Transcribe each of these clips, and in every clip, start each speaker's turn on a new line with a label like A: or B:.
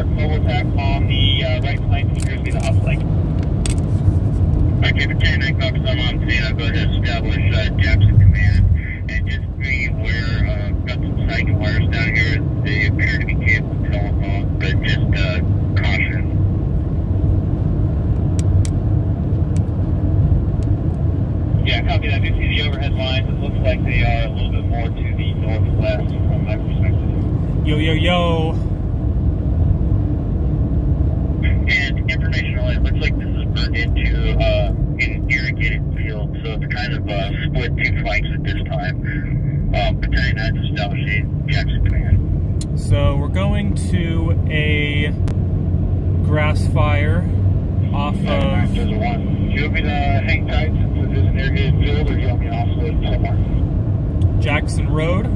A: start mobile attack on the right flank, and here's me the hot flank. Okay, the 10 copies, I'm on scene. I'll go ahead and establish Jackson Command, and just be aware, got some psychic wires down here. They appear to be cable and telephone, but just caution. Yeah, copy that. I do see the overhead lines. It looks like they are a little bit more to the northwest from my perspective.
B: Yo, yo, yo.
A: And information on it looks like this is burned into an irrigated field, so it's kind of split two flanks at this time. Battalion 9 establishing Jackson Command.
B: So we're going to a grass fire off of...
A: Do you want me to hang tight since it is an irrigated field, or do you want me to offload somewhere?
B: Jackson Road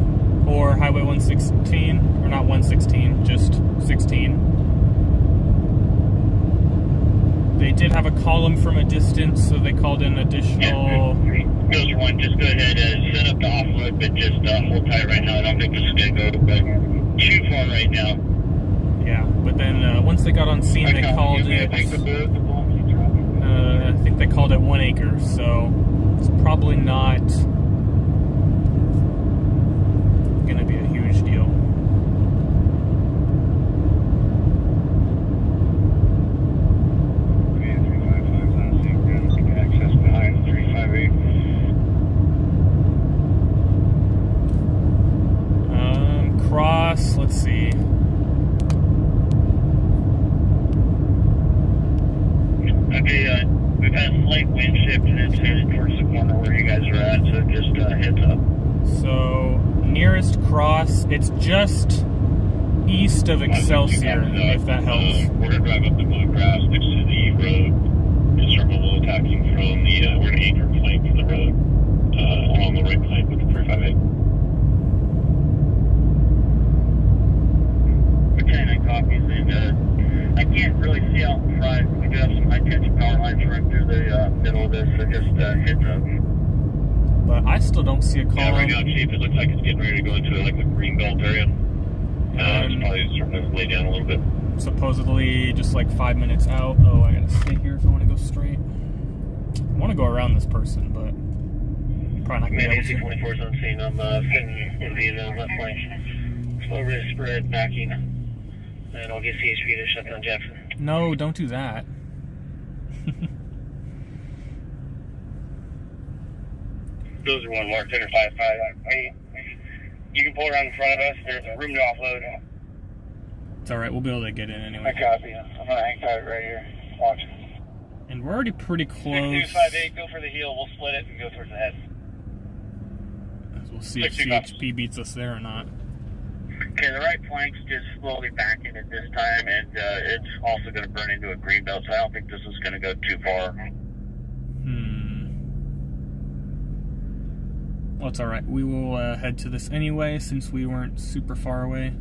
B: or Highway 116, or not 116, just 16. They did have a column from a distance, so they called in additional...
A: Goes one, just go ahead and set up the offload, but just hold tight right now. I don't think this is going to go too far right now.
B: Yeah, but then once they got on scene, they called it... I think they called it 1 acre, so it's probably not going to be a huge deal. Cross, let's see.
A: Okay, we've had a slight wind shift and it's headed towards the corner where you guys are at, so just heads up.
B: So, nearest cross, it's just east of Excelsior, if that helps.
A: We're going to drive up the blue grass next to the road, just start mobile attacking from the, we're going to anchor flank from the road, along the right flank with the 358. Copies, and I can't really see out in front. We do have some high tension power lines running through the middle of this, so just heads up.
B: But I still don't see a column.
A: Yeah, right now, Chief, it looks like it's getting ready to go into like the green belt area. It's probably starting to lay down a little bit.
B: Supposedly just like 5 minutes out. Oh, I gotta stay here if I want to go straight. I want to go around this person, but probably not going to be able to.
A: 24 is on scene. I'm sitting in the left flank. Slow wrist spread, backing. And I'll get CHP to shut down Jackson.
B: No, don't do that.
A: Those are one mark, 10 or 5-5. You can pull around in front of us. There's a room to offload.
B: It's alright, we'll be able to get in anyway.
A: I copy. I'm going to hang tight right here. Watch.
B: And we're already pretty close.
A: 6258, go for the heel. We'll split it and go towards the head.
B: As we'll see if CHP beats us there or not.
A: Okay, the right flank's just slowly backing at this time, and it's also going to burn into a green belt, so I don't think this is going to go too far.
B: Well, it's alright. We will head to this anyway, since we weren't super far away.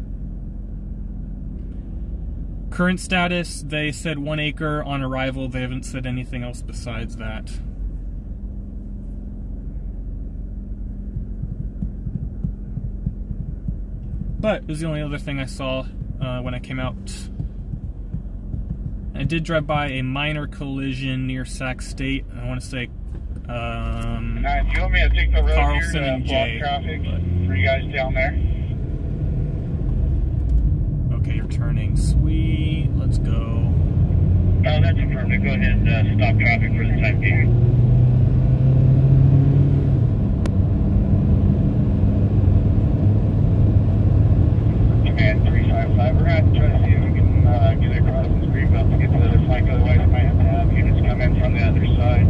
B: Current status, they said 1 acre on arrival. They haven't said anything else besides that. But it was the only other thing I saw when I came out. I did drive by a minor collision near Sac State. I want to say
A: now, do you want me to take the road
B: Carlson
A: here to
B: and
A: block
B: Jay,
A: traffic for you guys down there?
B: Okay, you're turning. Sweet. Let's go.
A: Oh, that's affirmative. Go ahead and stop traffic for the time being. Command 355, we're going to have to try to see if we can get across this green belt to get to the other flank, otherwise we might have to have units come in from the other side.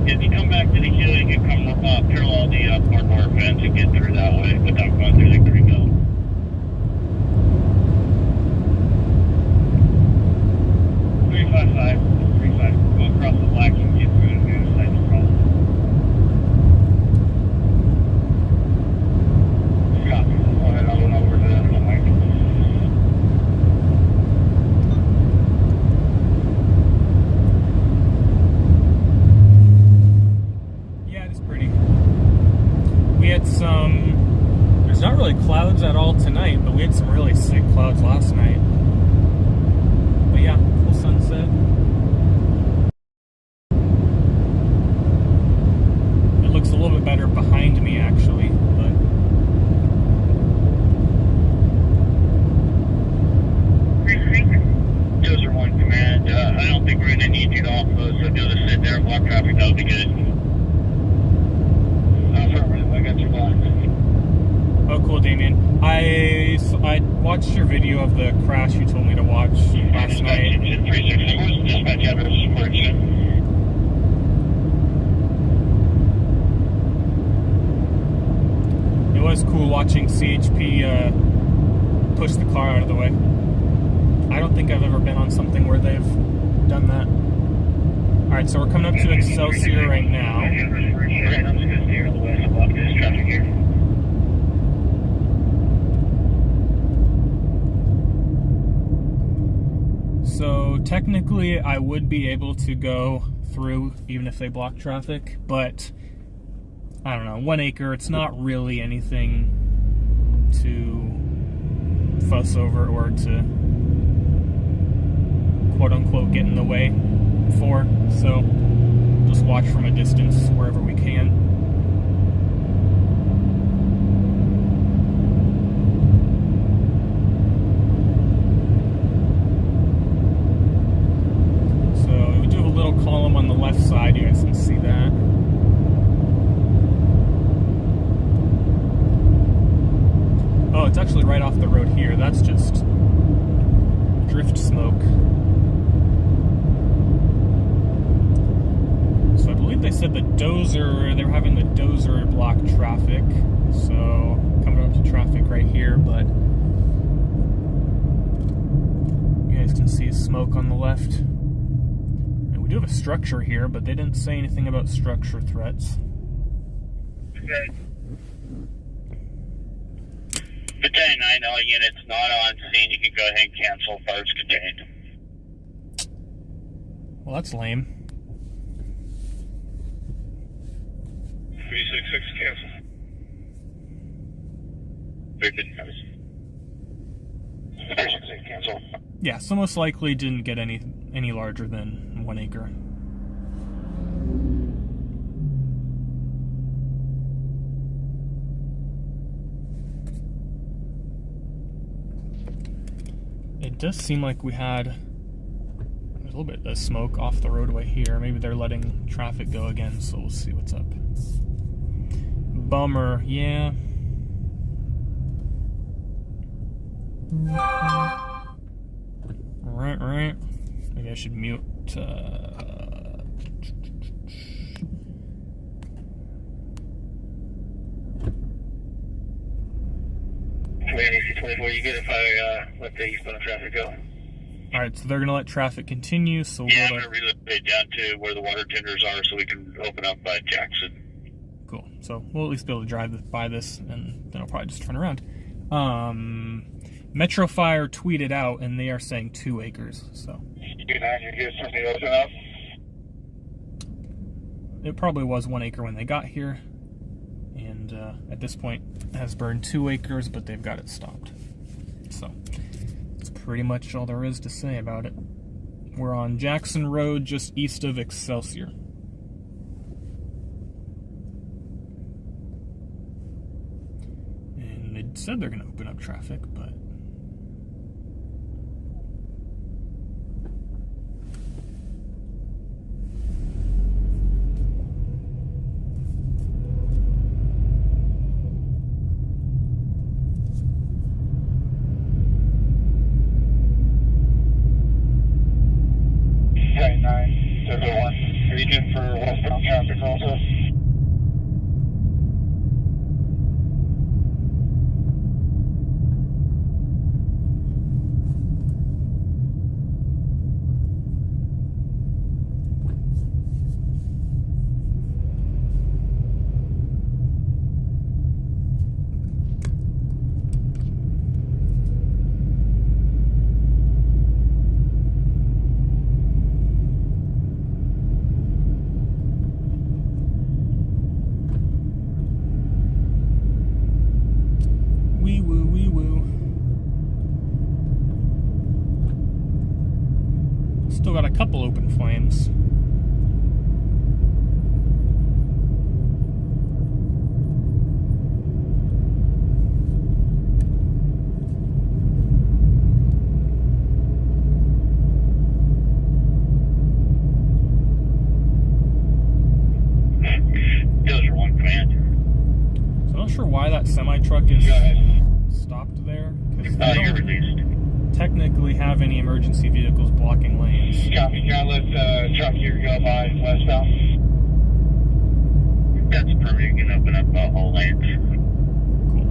A: If you come back to the hill, you can come parallel the hardware fence and get through that way without going through the green belt. Go across the black and get through to the other side, no problem. Copy. Go ahead, I'll run over to the other flank.
B: Yeah, it is pretty. We had some There's not really clouds at all tonight, but we had some really sick clouds last night. But yeah, cool sunset. It looks a little bit better behind me, actually, but
A: Dozer 1 command, I don't think we're going to need you to offload, so if you'll just sit there and block traffic, that'll be good. Affirmative, I got your block.
B: oh, cool, Damien. I watched your video of the crash you told me to watch last night.
A: 364, dispatch address support.
B: It was cool watching CHP push the car out of the way. I don't think I've ever been on something where they've done that. Alright, so we're coming up to Excelsior right now.
A: Right, I'm just going to steer on the west and block this traffic here.
B: So technically I would be able to go through even if they block traffic, but I don't know, 1 acre, it's not really anything to fuss over or to quote-unquote get in the way for, so just watch from a distance wherever we can. So we do have a little column on the left side, you guys can see that. Oh, it's actually right off the road here. That's just drift smoke. So I believe they said the dozer, they were having the dozer block traffic. So coming up to traffic right here, but you guys can see smoke on the left. And we do have a structure here, but they didn't say anything about structure threats.
A: Okay. Battalion 9, all units not on scene. You can go ahead and cancel. Fire's contained.
B: Well, that's lame.
A: 366, cancel. 366, cancel.
B: Yeah, so most likely didn't get any larger than 1 acre. It does seem like we had there's a little bit of smoke off the roadway here. Maybe they're letting traffic go again, so we'll see what's up. Bummer, yeah. Right. Maybe I should mute.
A: AC-24, you good if I let the eastbound traffic go?
B: Alright, so they're going to let traffic continue, so we'll
A: I'm going to relocate it down to where the water tenders are so we can open up by Jackson.
B: Cool. So we'll at least be able to drive by this, and then I'll probably just turn around. Metro Fire tweeted out, and they are saying 2 acres, so.
A: You're good, something to open up?
B: It probably was 1 acre when they got here. And at this point has burned 2 acres, but they've got it stopped. So that's pretty much all there is to say about it. We're on Jackson Road, just east of Excelsior. And they said they're going to open up traffic, but
A: region for westbound traffic also.
B: flames.
A: Dozer 1 command.
B: So I'm not sure why that semi-truck is stopped there, because they
A: You're
B: don't
A: released.
B: technically have any emergency vehicles blocking lanes.
A: Copy, John. Let truck here go by westbound. That's perfect. You can open up whole lanes.
B: Cool.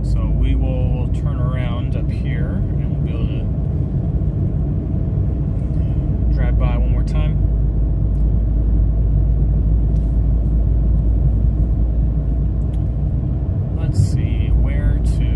B: So we will turn around up here, and we'll be able to drive by one more time. Let's see where to.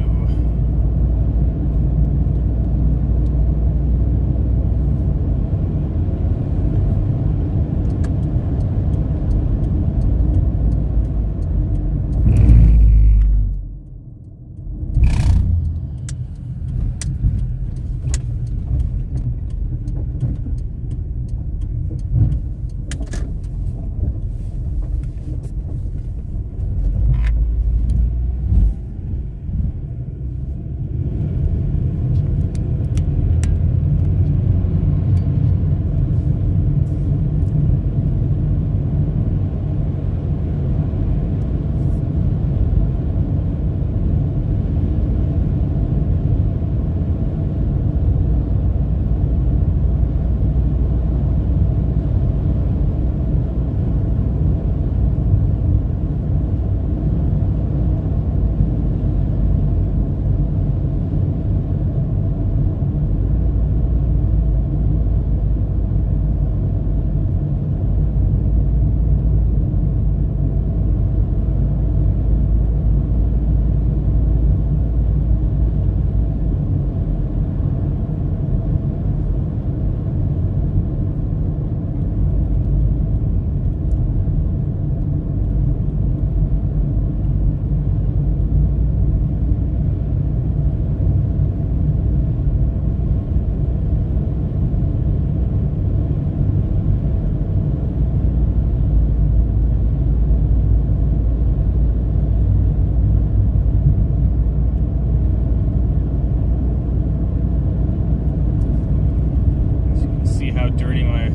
B: How dirty my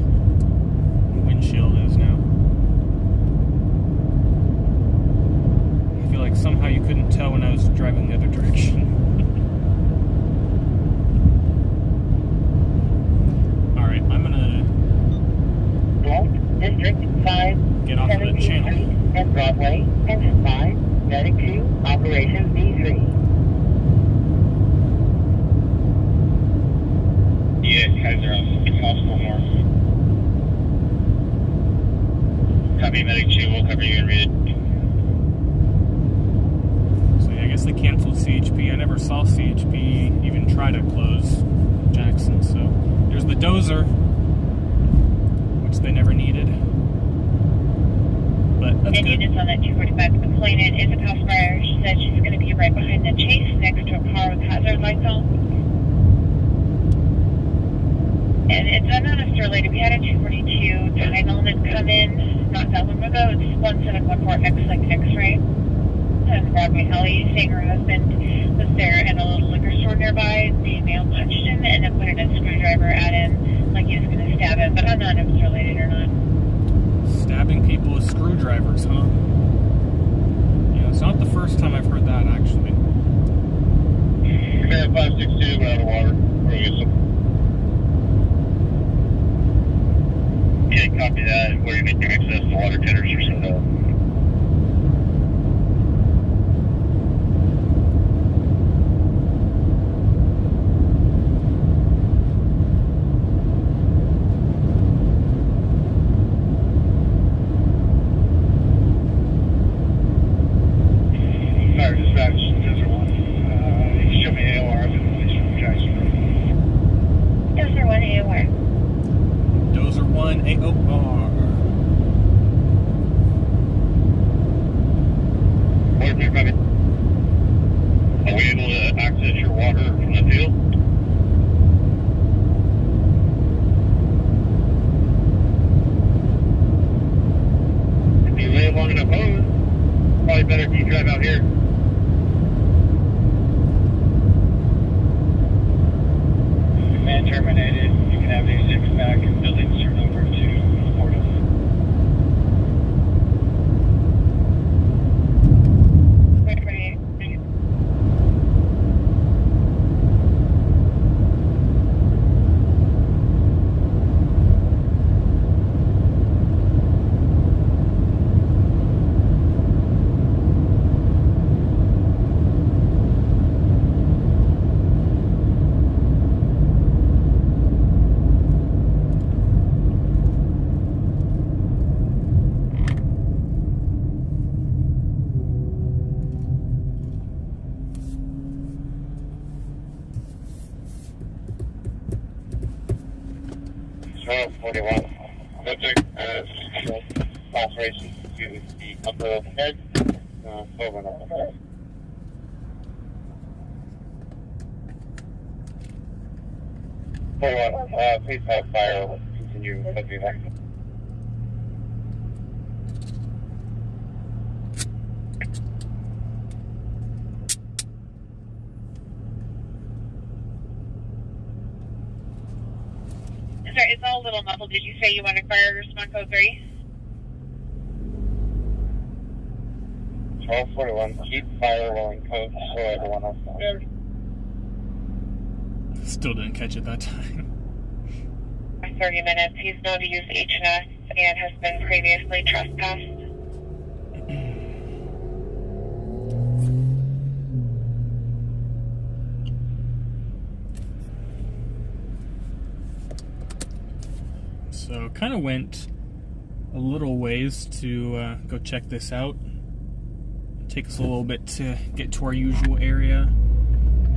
B: windshield is now. I feel like somehow you couldn't tell when I was driving the other direction. Alright, I'm gonna
A: District 5,
B: get off of the channel.
A: and Broadway, engine 5, Medic 2, Operation B3. Yeah, Kaiser Hospital North. Copy, Medic 2, we'll cover you and read it.
B: So yeah, I guess they canceled CHP. I never saw CHP even try to close Jackson, so there's the Dozer, which they never needed. But that's
C: and
B: good.
C: units on that 245 complainant is a passenger. She said she's going to be right behind the chase next to a car with hazard lights on. And it's unknown related. We had a 242 Tylenol come in not that long ago. It's 1714X like X-ray. And Broadway Heli saying her husband was there in a little liquor store nearby. The male punched him and then put in a screwdriver at him like he was going to stab him. But unknown if it's related or not.
B: Stabbing people with screwdrivers, huh? Yeah, it's not the first time I've heard that, actually.
A: Command 562, we're out of water. We're going to get some. Yeah, copy that. Where you make your access to water tenders or so. Fire dispatch, Desert 1. You can show me AOR. I've been released from Jackson.
C: Dozer 1 AOR.
B: Dozer 1 AOR.
A: What are coming? Are we able to access your water from the field? get better if you drive out here. Command terminated. You can have these 6 back and buildings turned over to Portal. Sure, 41. Subject, laceration to the upper of the head, over and over. Please have fire, continue subject back.
C: Sorry, it's all a little muffled. Did you say you want to fire response code 3?
A: 1241, keep fire rolling code so everyone else knows.
B: Still didn't catch it that time.
C: 30 minutes. He's known to use H&S and has been previously trespassed.
B: So kind of went a little ways to go check this out. Take us a little bit to get to our usual area,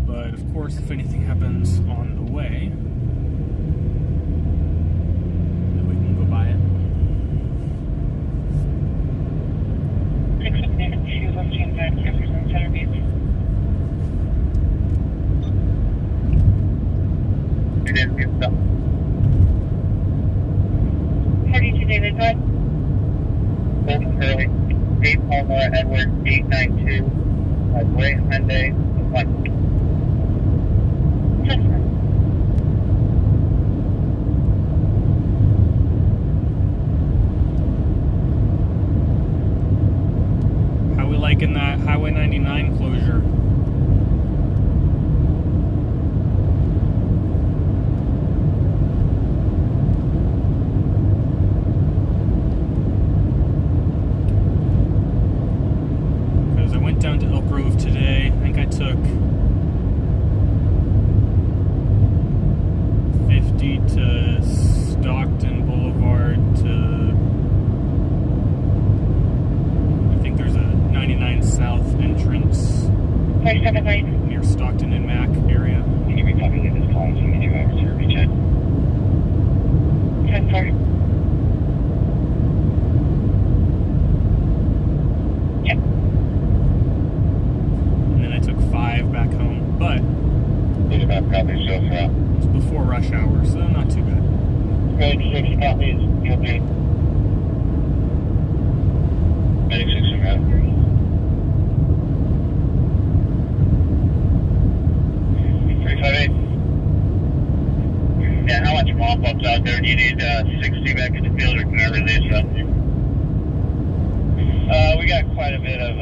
B: but of course if anything happens on the way, then we can go by it.
C: 215 Jefferson Center Beach.
A: It is good stuff.
C: 42 David, go ahead.
A: Early. 8 Palmer Edward 892. Gray Hyundai 1.
C: 10.
B: How we liking that Highway 99 closure? Down to Elk Grove today. I think I took 50 to Stockton Boulevard to, I think there's a 99 South entrance
C: 37 line.
B: near Stockton and Mac area.
A: Can you be talking in this call so we can do hours to reach it?
C: 10-4.
B: Back home, but
A: probably so far.
B: it's before rush hour, so not too bad.
A: Road 6 copies, guilty. Medic 6 around. 358. Yeah, how much mop-ups out there? Do you need 60 back in the field, or can I release something? We got quite a bit of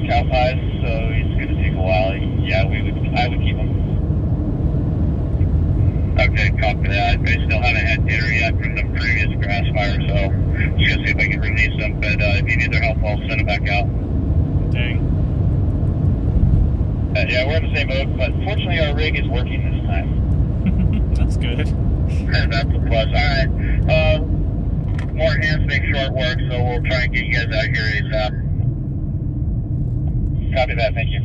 A: cow pies, so it's going to take a while. Yeah, I would keep them. Okay, copy that. I still haven't had dinner yet from the previous grass fire, so just going to see if I can release them. But if you need their help, I'll send them back out.
B: Dang.
A: Yeah, we're in the same boat, but fortunately our rig is working this time.
B: That's good.
A: That's a plus. Alright. More hands make sure it works, so we'll try and get you guys out here ASAP. Copy that, thank you.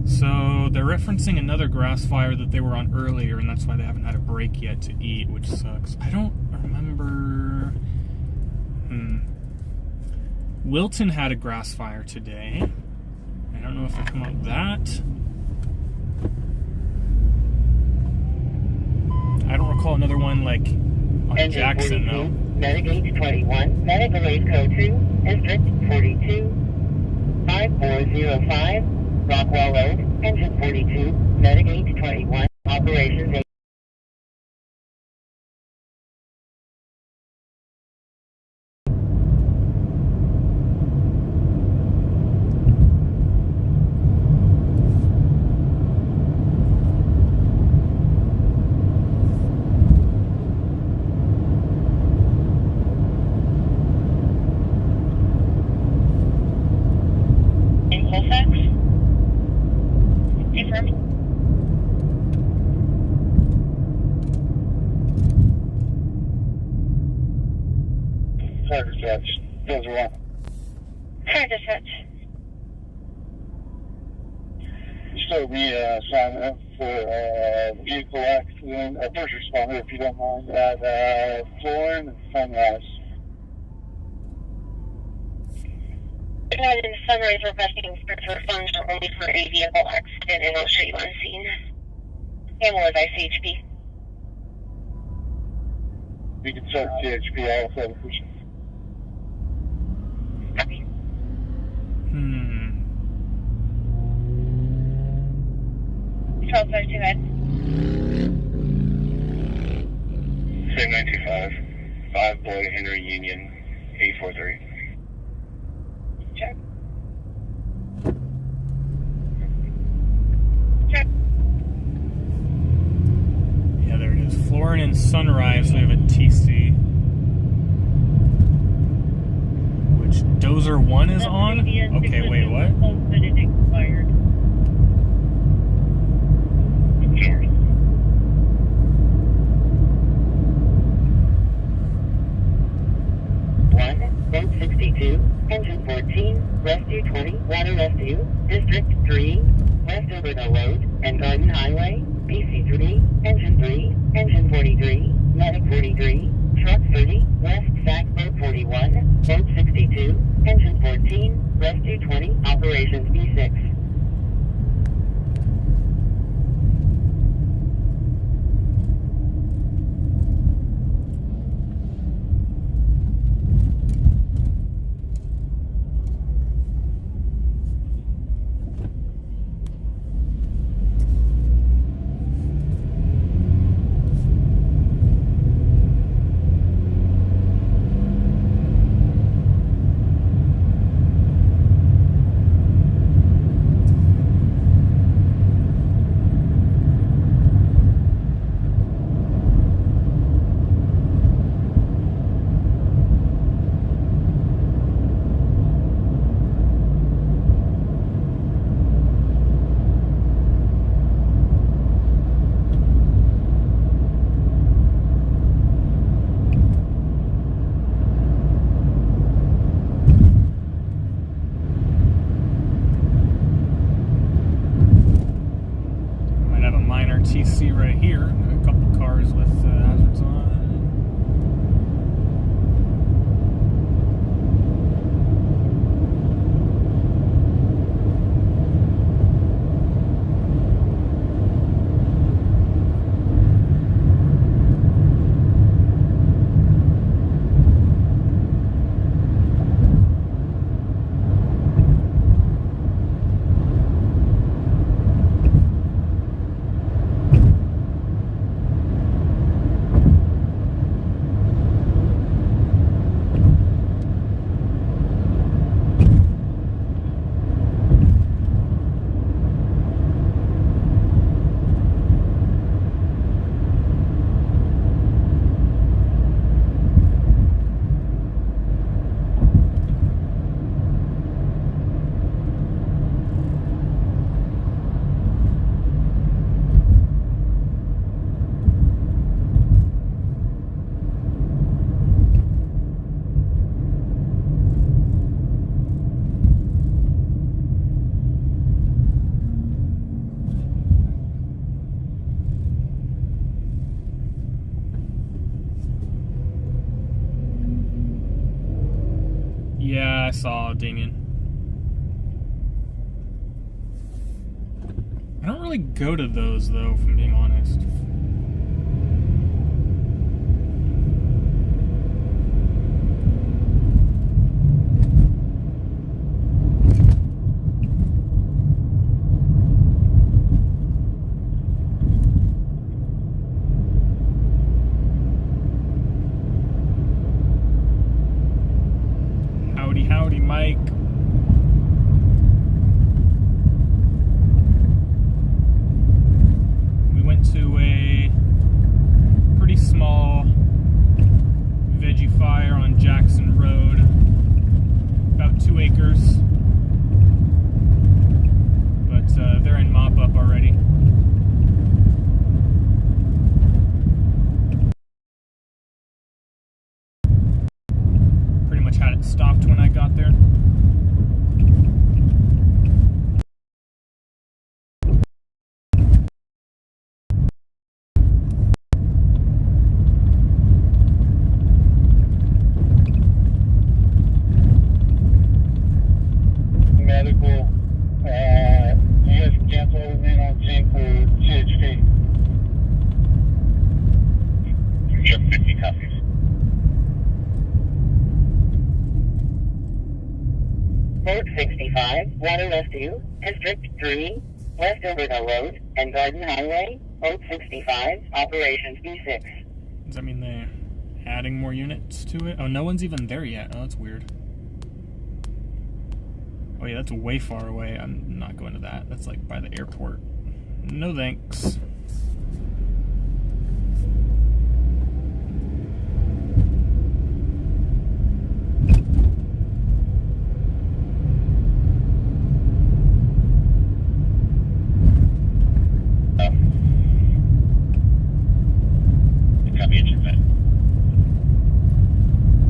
B: So they're referencing another grass fire that they were on earlier, and that's why they haven't had a break yet to eat, which sucks. I don't remember. Wilton had a grass fire today. I don't know if they come up with that. I don't recall another one like on
C: Engine
B: Jackson
C: 42,
B: though.
C: Medic 21, Medic Release Code 2, District 42, 5
A: 805, Rockwell Road, engine 42, medic 821, operations 8.
C: In Colfax? Confirm.
A: Fire dispatch, those are on.
C: Fire dispatch.
A: So we sign up for vehicle accident, first responder, if you don't mind, at Florin and Sunrise.
C: Not in Sunrise requesting for funds are only for a vehicle accident, and I'll show you on scene. Hamel is ICHP.
A: We can start CHP also.
C: Copy. 12 2 head.
A: Same 925, 5 Boy Henry Union, 843.
C: Check. Check.
B: Yeah, there it is. Florin and Sunrise, we have a TC. Which Dozer 1 is on? Okay, wait, what?
C: But it expired.
A: Sorry. Boat 62, engine 14, rescue 20, water rescue, district 3, west over the road, and Garden Highway, BC3, engine 3, engine 43, medic 43, truck 30, west sac boat 41, boat 62, engine 14, rescue 20, operations B6.
B: TC right here. A couple cars with hazards on. Yeah, I saw Damien. I don't really go to those, though, if I'm being honest.
A: medical. You guys can cancel everything on scene for CHP. Sure, 50 copies.
D: Road 65, Water Rescue, District 3, West Overhill Road, and Garden Highway, Road 65, Operations B6.
B: Does that mean they're adding more units to it? Oh, no one's even there yet. Oh, that's weird. Oh yeah, that's way far away. I'm not going to that. That's like by the airport. No thanks.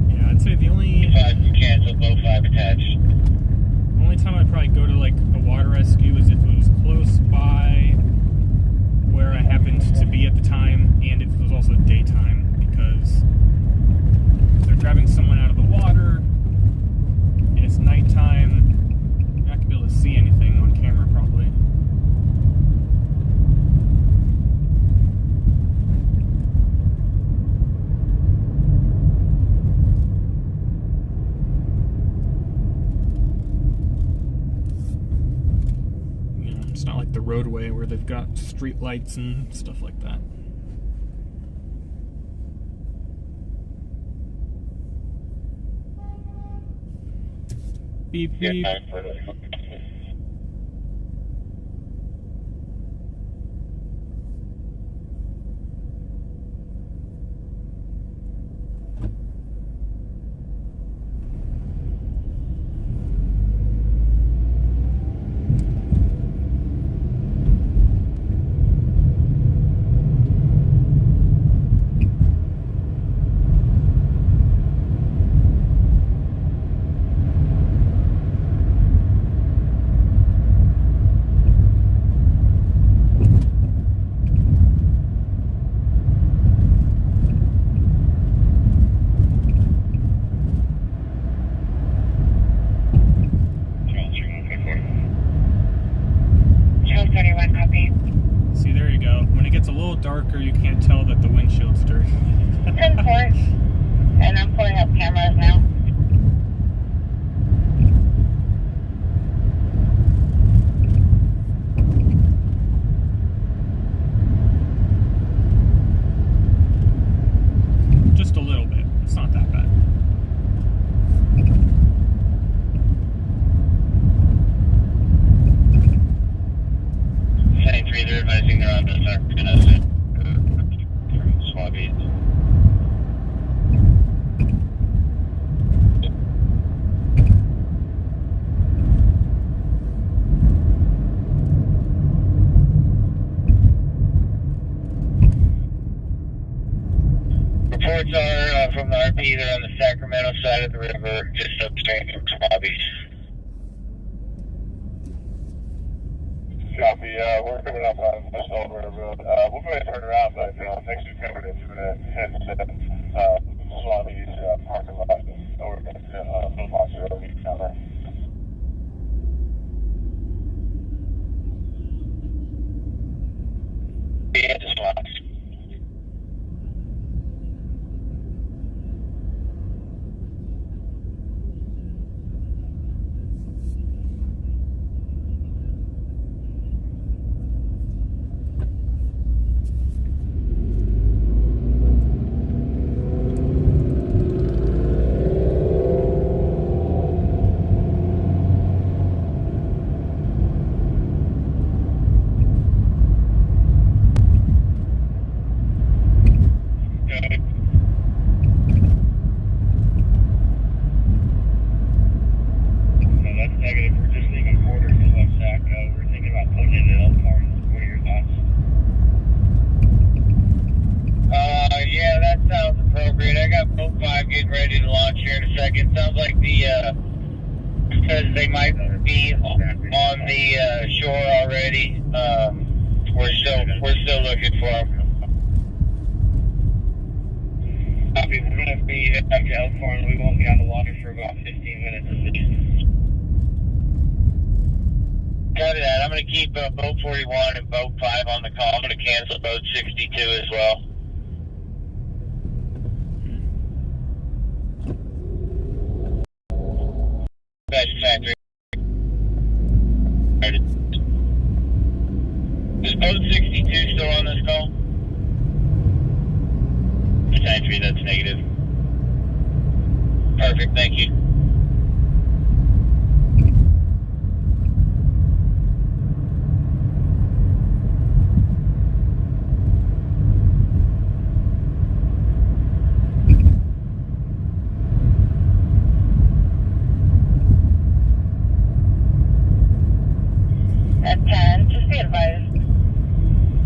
B: Yeah, I'd say the only
A: 5 cancel, both 5 attached.
B: only time I'd probably go to like a water rescue is if it was close by where I happened to be at the time, and if it was also daytime, because if they're grabbing someone out of the water and it's nighttime, you're not gonna be able to see anything on camera probably. It's not like the roadway where they've got street lights and stuff like that. Beep beep.
C: Charles 31, copy.
B: See, there you go. When it gets a little darker, you can't tell that the windshield's dirty.
C: 10-4, and I'm pulling up cameras now.
B: Just a little bit. It's not that bad.
A: Setting 3, they're advising they're on the Sacramento from Swabbies. Reports are from the RP, they're on the Sacramento side of the river, just upstream from Swabbies. Copy, we're coming up on this old railroad. We'll go ahead and turn around, but thanks for coming in. We're going to head to Swami's parking lot, and we're going to move on to the RV camera. Yeah, just lost. Because they might be on the shore already. We're still looking for them. Copy. We're going to be back to Elkhorn. We won't be on the water for about 15 minutes at least. Copy that. I'm going to keep boat 41 and boat 5 on the call. I'm going to cancel boat 62 as well. Best factory. Is boat 62 still on this call? Entry, that's negative. Perfect, thank you.
C: At 10, just be advised,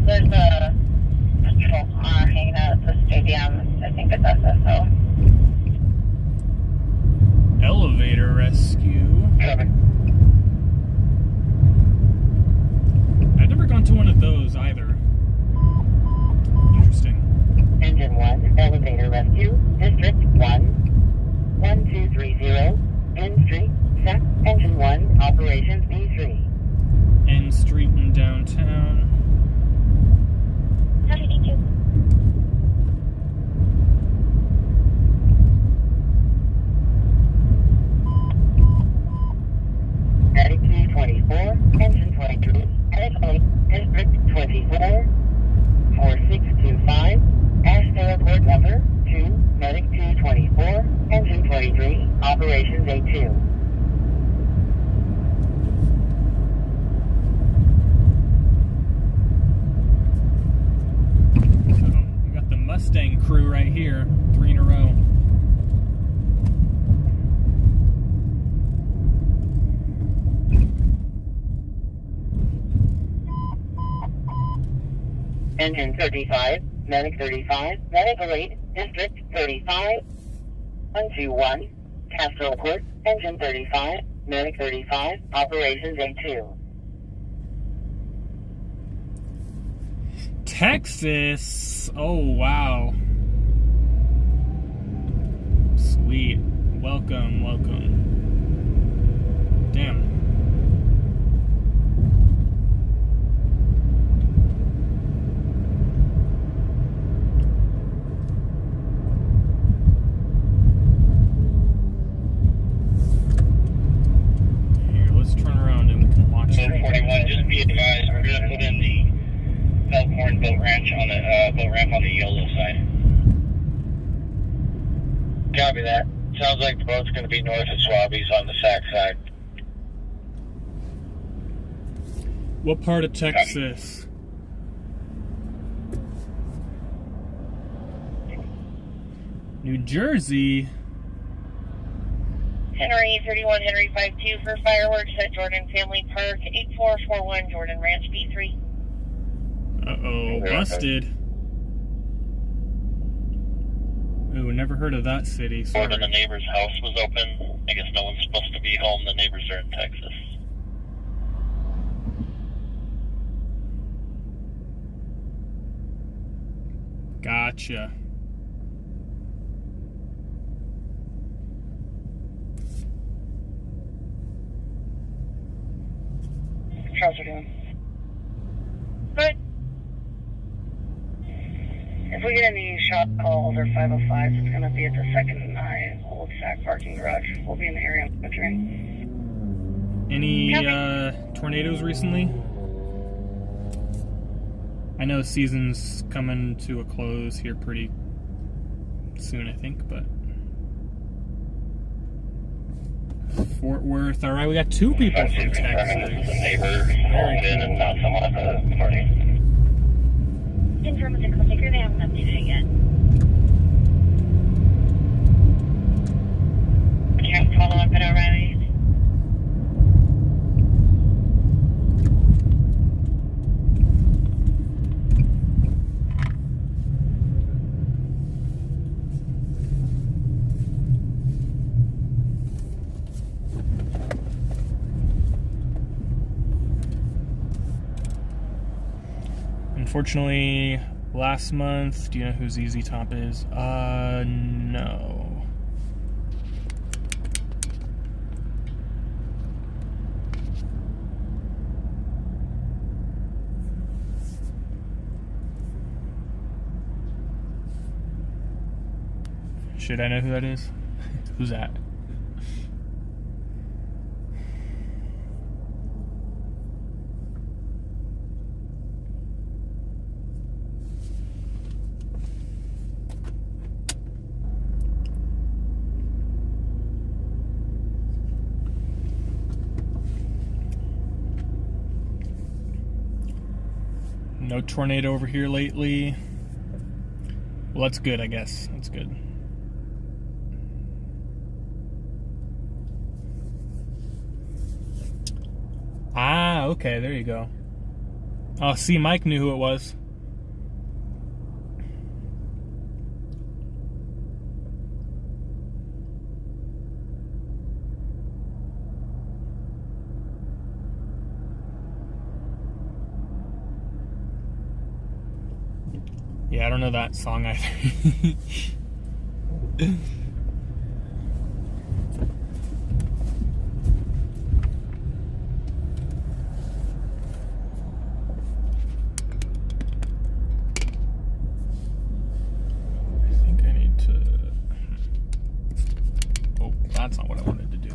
C: there's a patrol car hanging out at the stadium. I think it's SSO.
B: Elevator rescue.
A: Copy.
B: I've never gone to one of those either. Interesting.
D: Engine 1, elevator rescue, District 1, 1230, N Street, SAC, Engine 1, operations B3.
B: N Street in downtown.
C: How do you do?
D: Medic 224, Engine 23, Ashley, District 24, 4625, Ashton Airport number 2, Medic 224, Engine 23, operations A2.
B: So we got the Mustang crew right here, 3 in a row.
D: Engine 35, Medic 35, Medic Elite, District 35, 121, Castro Court, Engine 35, Medic 35, operations A2.
B: Texas. Oh, wow. Sweet. Welcome, welcome. Damn. Here, let's turn around and we can watch
A: Boat
B: it.
A: 41, just be advised, we're going to put in the Elkhorn boat ranch on the boat ramp on the YOLO side. Copy that. Sounds like the boat's going to be north of Swabbies on the SAC side.
B: What part of Texas? New Jersey.
C: Henry 31, Henry 52 for fireworks at Jordan Family Park, 8441 Jordan Ranch B3.
B: Uh-oh, busted. Ooh, never heard of that city.
A: Door to the
B: Sorry.
A: neighbor's house was open. I guess no one's supposed to be home. The neighbors are in Texas.
B: Gotcha.
C: How's it doing? Good. If we get any shot calls or 505s, it's going to be at the Second and I Old Sac parking garage. We'll be in the area monitoring.
B: Any tornadoes recently? I know season's coming to a close here pretty soon, I think, but Fort Worth. All right, we got 2 people from Texas.
A: The neighbor called in and not someone at the party.
C: Confirm with the clicker, they haven't updated it yet. Can't follow up at O'Reilly's.
B: Unfortunately, last month, do you know who ZZ Top is? No. Should I know who that is? Who's that? No tornado over here lately. Well, that's good, I guess. That's good. Ah, okay, there you go. Oh, see, Mike knew who it was. Yeah, I don't know that song either. I think I need to... Oh, that's not what I wanted to do.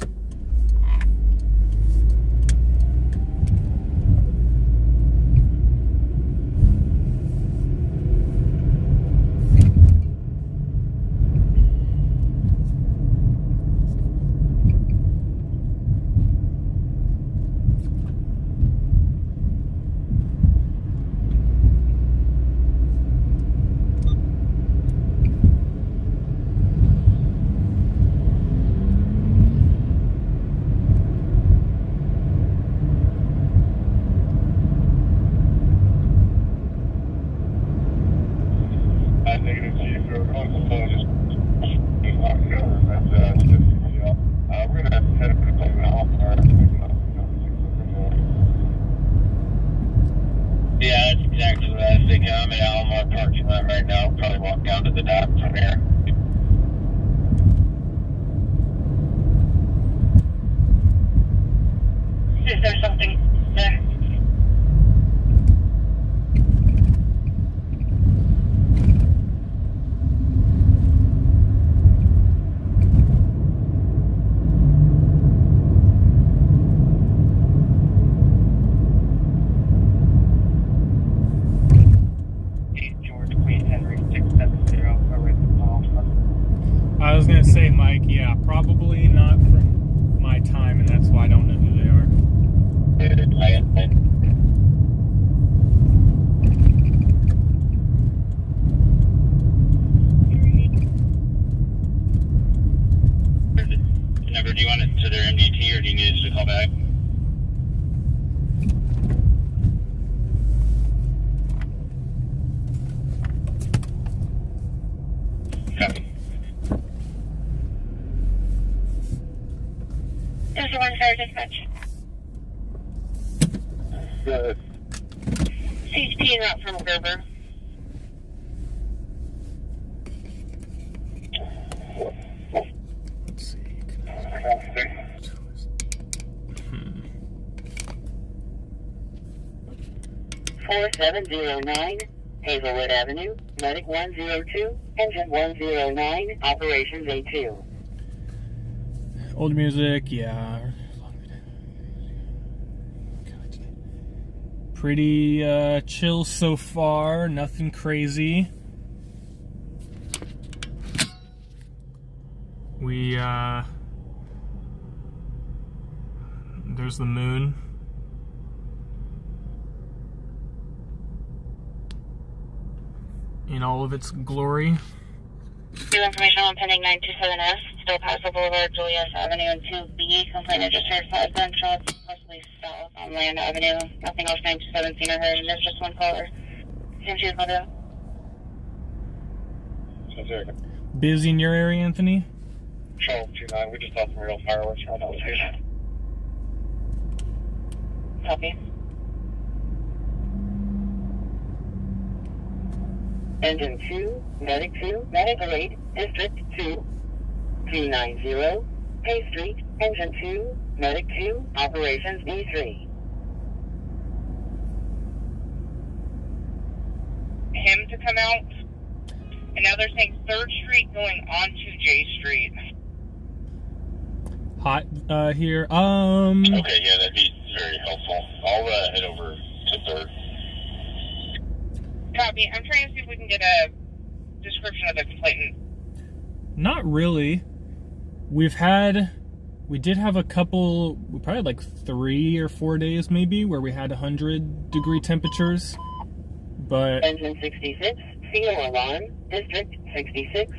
A: Negative G, if you're on the phone, just lock it over. That's we're going to head up to the Alpar. Yeah, that's exactly what I was thinking. I'm at Almar parking lot right now. Probably walk down to the dock from here.
C: Is there something there?
B: I was gonna say, Mike, yeah, probably not from my time, and that's why I don't know who they are.
A: Number, do you want it to their MDT, or do you need us to call back? Copy.
C: There's the one fire dispatch.
A: Good.
C: CHP en route from Gerber.
B: Let's see.
D: 4709 Hazelwood Avenue, Medic 102, Engine 109, Operations A2.
B: Old music, yeah. Pretty chill so far, nothing crazy. There's the moon. In all of its glory.
C: New information on pending 927S, still Paso Boulevard, Julius Avenue, and 2B. Complainant just heard 5 gunshots, possibly south on Land Avenue. Nothing else 927 seen or heard, and there's just one caller. Seems she's called out.
B: Busy in your area, Anthony?
A: 1229, we just saw some real fireworks around outside.
C: Copy.
D: Engine 2, Medic 2, Medic 8, District 2, 290, Hay Street, Engine 2, Medic 2, Operations B3.
C: Him to come out? And now they're saying 3rd Street going onto J Street.
B: Hot here.
A: Okay, yeah, that'd be very helpful. I'll head over to 3rd.
C: Copy. I'm trying to see if we can get a description of the complainant.
B: Not really. We did have a couple, we probably had like 3 or 4 days maybe, where we had 100-degree temperatures, but
D: Engine 66, CO alarm, District 66.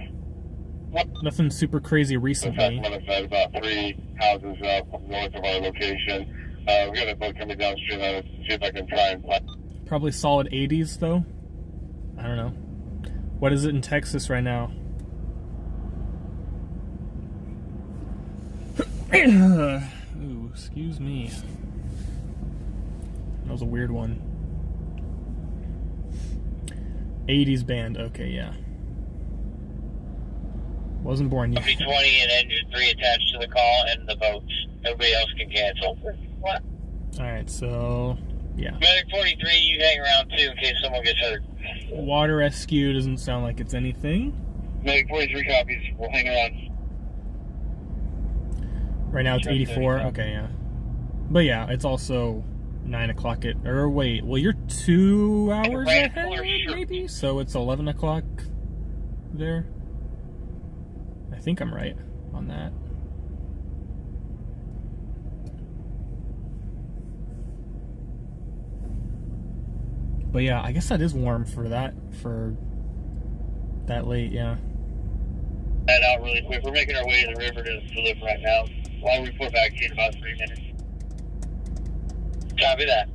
B: nothing super crazy recently.
A: I've had about 3 houses north of our location. We got a boat coming downstream. I'll see if I can try and find.
B: Probably solid 80s though. I don't know. What is it in Texas right now? Ooh, excuse me. That was a weird one. 80s band, okay, yeah. Wasn't born yet.
A: 20 and engine 3 attached to the call and the boats. Everybody else can cancel. What?
B: Alright, so, yeah.
A: Medic 43, you hang around too in case someone gets hurt.
B: Water rescue doesn't sound like it's anything.
A: Medic 43 copies. We'll hang around.
B: Right now it's 84, okay, yeah. But yeah, it's also 9 o'clock or wait, well you're 2 hours ahead, maybe? So it's 11 o'clock there. I think I'm right on that. But yeah, I guess that is warm for that late, yeah.
A: Head out really quick. We're making our way to the river to live right now. I'll report back to you in about 3 minutes. Copy that.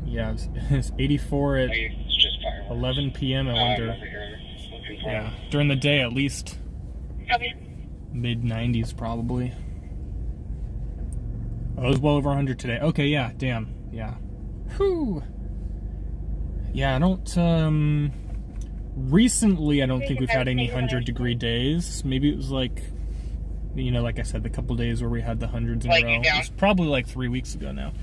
B: Yeah, it's 84 at
A: It's just fire.
B: 11 p.m. I wonder. Yeah, during the day at least.
C: Copy.
B: Mid 90s probably. Oh, it was well over 100 today. Okay, yeah, damn, yeah. Whew. Yeah, I don't, recently I don't think we've had any 100-degree days. Maybe it was like, you know, like I said, the couple days where we had the hundreds in a row. It was probably like 3 weeks ago now.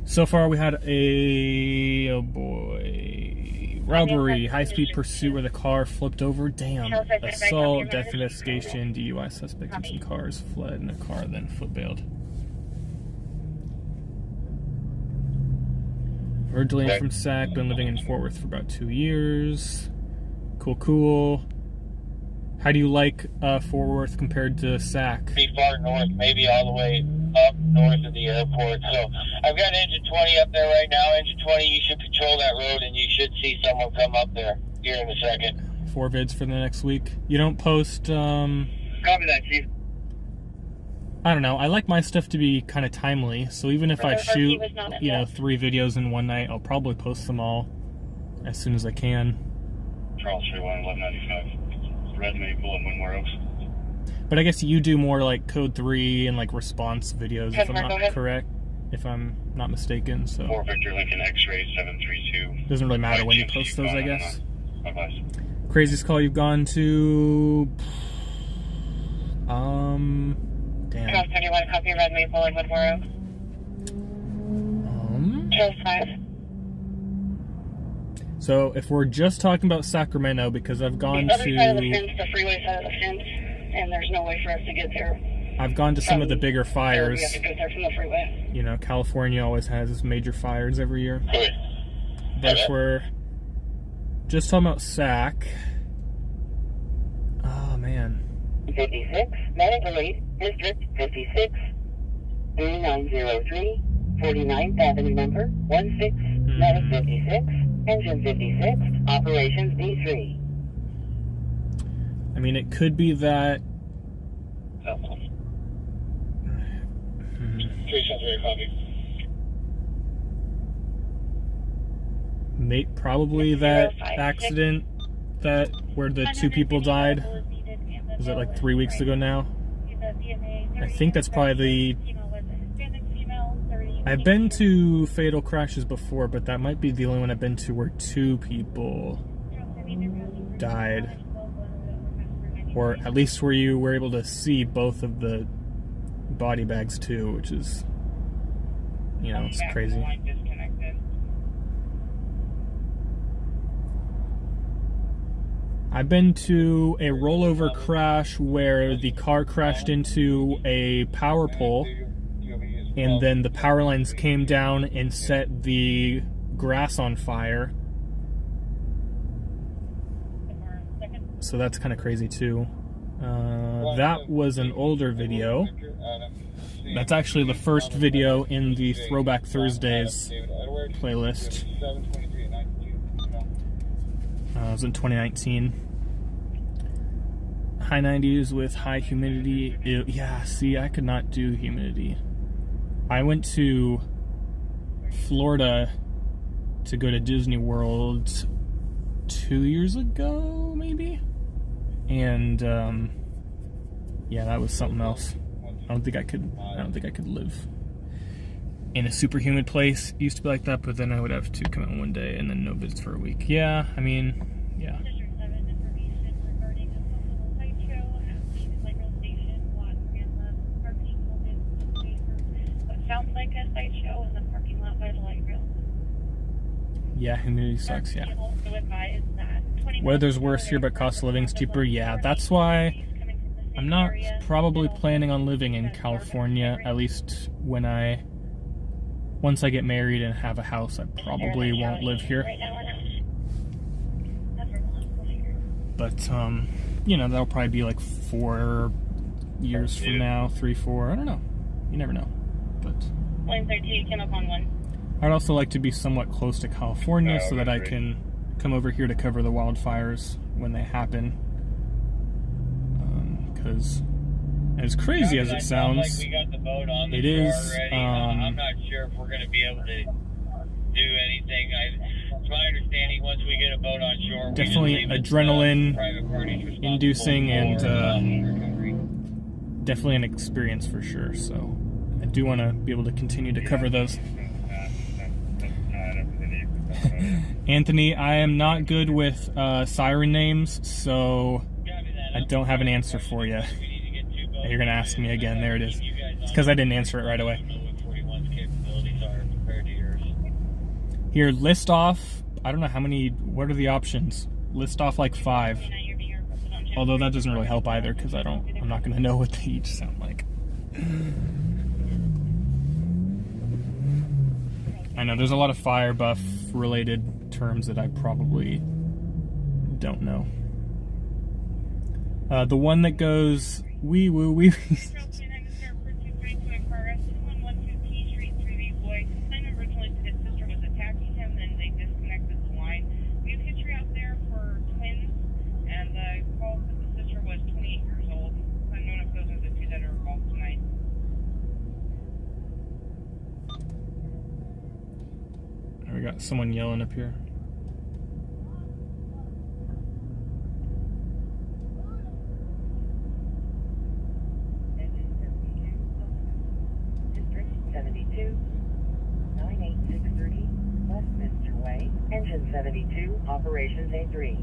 B: So far we had oh boy, robbery, high-speed pursuit where the car flipped over. Damn. Assault, death investigation, DUI suspect in some cars, fled in a car, then foot-bailed. Originally from Sac, been living in Fort Worth for about 2 years. Cool. How do you like Fort Worth compared to Sac?
A: Pretty far north, maybe all the way up north of the airport. So I've got engine 20 up there right now. Engine 20, you should patrol that road and you should see someone come up there here in a second.
B: 4 vids for the next week. You don't post,
A: Copy that, Chief.
B: I don't know. I like my stuff to be kind of timely. So even if I shoot, 3 videos in one night, I'll probably post them all as soon as I can.
A: Charles 31, 1195. Red Maple and Windward Oaks.
B: But I guess you do more like Code 3 and like response videos, if I'm not correct, if I'm not mistaken. So
A: 4 Victor Lincoln X-ray 732.
B: Doesn't really matter when you post those, I guess.
A: Bye-bye.
B: Craziest call you've gone to? Damn.
C: Charles 31, copy Red Maple and Woodward Oaks. Charles 5.
B: So if we're just talking about Sacramento, because I've gone
C: the other
B: to
C: side of the fence, the freeway side of the fence, and there's no way for us to get there.
B: I've gone to some of the bigger fires.
C: We have to go there from the freeway.
B: You know, California always has major fires every year.
A: Good.
B: But if we're just talking about Sac, oh man.
D: 56, medical aid, District 56, 3903, 49th Avenue number 16, medic 56, engine 56, operations D3.
B: I mean, it could be that. Probably that accident where the 2 people died. Was that like 3 weeks ago now? I think that's probably I've been to fatal crashes before, but that might be the only one I've been to where 2 people died. Or at least where you were able to see both of the body bags too, which is, you know, it's crazy. I've been to a rollover crash where the car crashed into a power pole, and then the power lines came down and set the grass on fire. So that's kind of crazy too. That was an older video. That's actually the first video in the Throwback Thursdays playlist. It was in 2019. High 90s with high humidity. Yeah, see, I could not do humidity. I went to Florida to go to Disney World 2 years ago, maybe? And, yeah, that was something else. I don't think I could live in a super humid place. It used to be like that, but then I would have to come out one day and then no visits for a week. Yeah, I mean, yeah.
C: Sounds like a sideshow in the parking lot by the light rail.
B: Yeah, humidity sucks, yeah. Weather's worse here, but cost of living's cheaper. Yeah, that's why I'm not probably planning on living in California, at least once I get married and have a house, I probably won't live here. But, you know, that'll probably be like 4 years from now, 3, 4, I don't know. You never know. But
C: Line 13 came up on 1.
B: I'd also like to be somewhat close to California so that I can come over here to cover the wildfires when they happen. Because as crazy as it sounds, it is.
A: I'm not sure if we're going to be able to do anything. It's my understanding once we get a boat on shore,
B: definitely adrenaline inducing and definitely an experience for sure. So I do want to be able to continue to cover those. Anthony, I am not good with siren names, so I don't have an answer for you. You're going to ask me again. There it is. It's because I didn't answer it right away. Here, list off, I don't know how many, what are the options? List off like 5. Although that doesn't really help either because I'm not going to know what they each sound like. I know there's a lot of fire buff related terms that I probably don't know. The one that goes wee woo wee. We got someone yelling up here.
D: District 72, 98630, Westminster Way, Engine 72, Operations A3.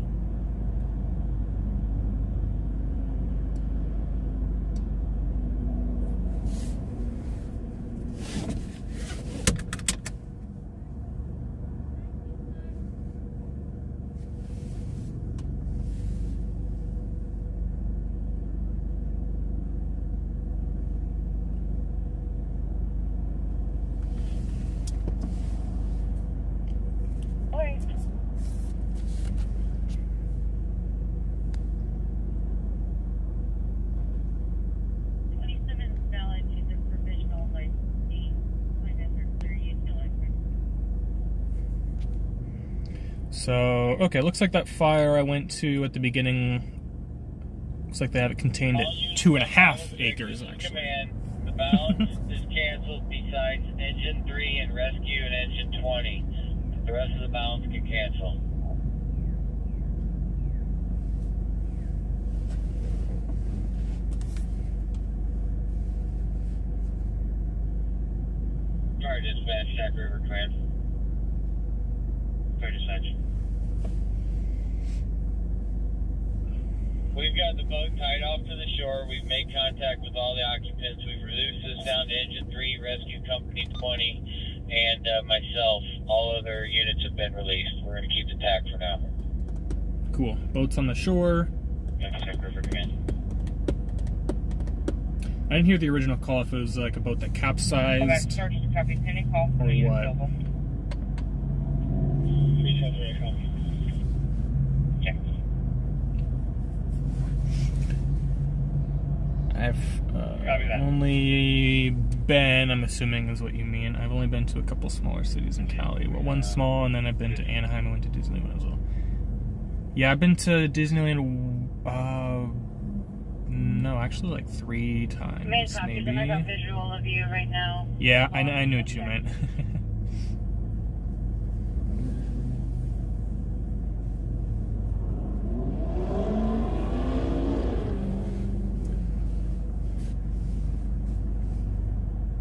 B: So, okay, looks like that fire I went to at the beginning, looks like they have it contained at 2.5 acres, actually.
A: The balance is canceled besides engine 3 and rescue and engine 20. The rest of the balance can cancel. Sorry, dispatch, Sac River Command. Sorry, dispatch. We've got the boat tied off to the shore. We've made contact with all the occupants. We've reduced this down to engine 3, rescue company 20, and myself. All other units have been released. We're going to keep the TAC for now.
B: Cool. Boats on the shore.
A: Yeah, for command.
B: I didn't hear the original call if it was like a boat that capsized
C: Search to copy pending call.
B: or what.
C: Check.
B: I've only been, I'm assuming is what you mean, I've only been to a couple smaller cities in Cali. Well, one small, and then I've been to Anaheim. I went to Disneyland as well. Yeah, I've been to Disneyland, no, actually like 3 times, maybe.
C: I got visual of you right now.
B: Yeah, I knew what you meant.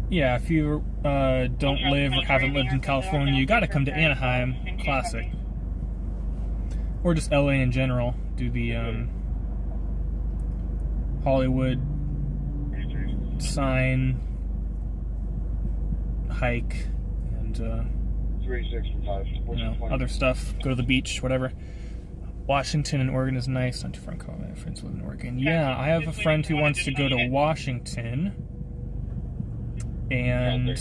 B: Yeah, if you don't live or haven't lived in California, you gotta come to Anaheim. Classic. Or just LA in general. Do the Hollywood sign hike and
A: 365.
B: you know, other stuff. Go to the beach, whatever. Washington and Oregon is nice. Not too far. My friends live in Oregon. Yeah, I have a friend who wants to go to Washington. And I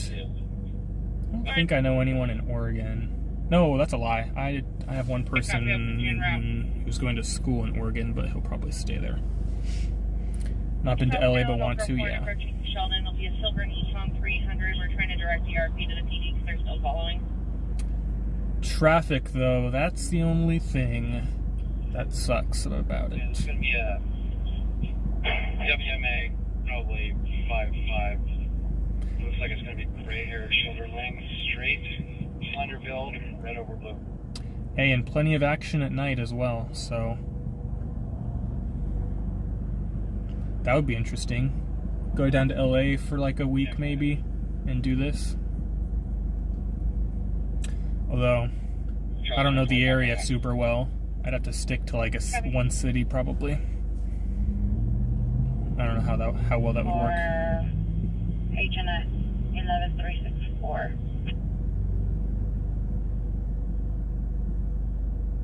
B: don't think I know anyone in Oregon. No, that's a lie. I have one person who's going to school in Oregon, but he'll probably stay there. Not been to LA, but want to, yeah.
C: Sheldon will be a silver Nissan 300. We're trying to direct ERP to the PD because they're still following.
B: Traffic, though, that's the only thing that sucks about it.
A: It's going to be a WMA, probably 5.5. Looks like it's going to be gray hair, shoulder length, straight, slender build, red over blue.
B: Hey, and plenty of action at night as well, so that would be interesting. Go down to LA for like a week maybe and do this. Although I don't know the area super well. I'd have to stick to like one city probably. I don't know how well that would work.
C: HNS 11364.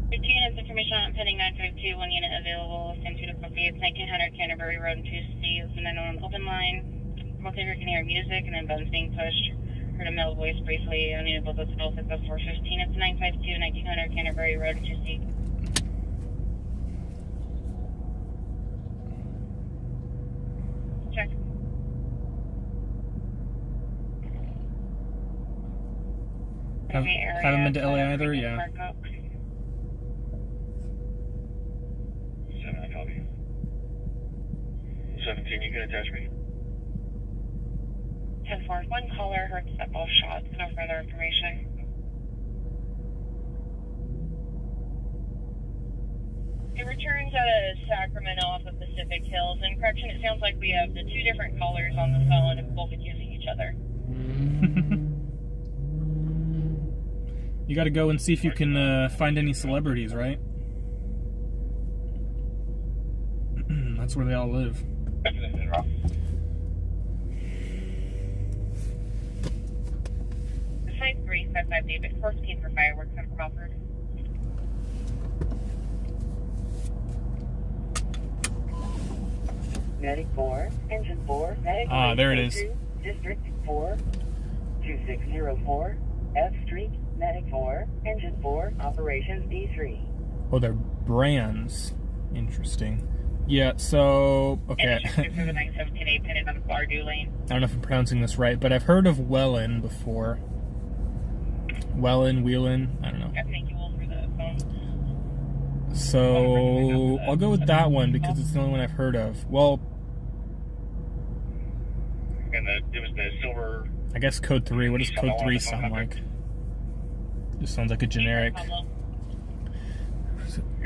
C: 2 units information on pending 952, 1 unit available, same 2 to copy. It's 1900 Canterbury Road and 2C. It's the 911 open line. Most of you can hear music and then buttons being pushed. Heard a male voice briefly. I need both those both at the 415. It's 952, 1900 Canterbury Road and 2C. Check.
B: Haven't been to LA either, yeah.
A: 7, I copy. 17, you can attach me.
C: 10-4, 1 caller heard step off shots. No further information. It returns out of Sacramento off of Pacific Hills. And correction, it sounds like we have the 2 different callers on the phone and both accusing each other.
B: You gotta go and see if you can find any celebrities, right? That's where they all live.
C: 5355 David, 14 for fireworks and from Alfred.
D: Medic 4, Engine 4, Medic
B: there it is.
D: District 4, 2604, F Street, Medic 4, Engine 4, Operations D3.
B: Oh, they're brands. Interesting. Yeah, so, okay.
C: For the 917A pennant on the Bardew lane.
B: I don't know if I'm pronouncing this right, but I've heard of Wellen before. Whelan, I don't know.
C: Thank you all for the phone.
B: So, I'll go with that one because it's the only one I've heard of. Well,
A: And it was the silver.
B: I guess code 3. What does code 3 sound like? Just sounds like a generic.
A: You're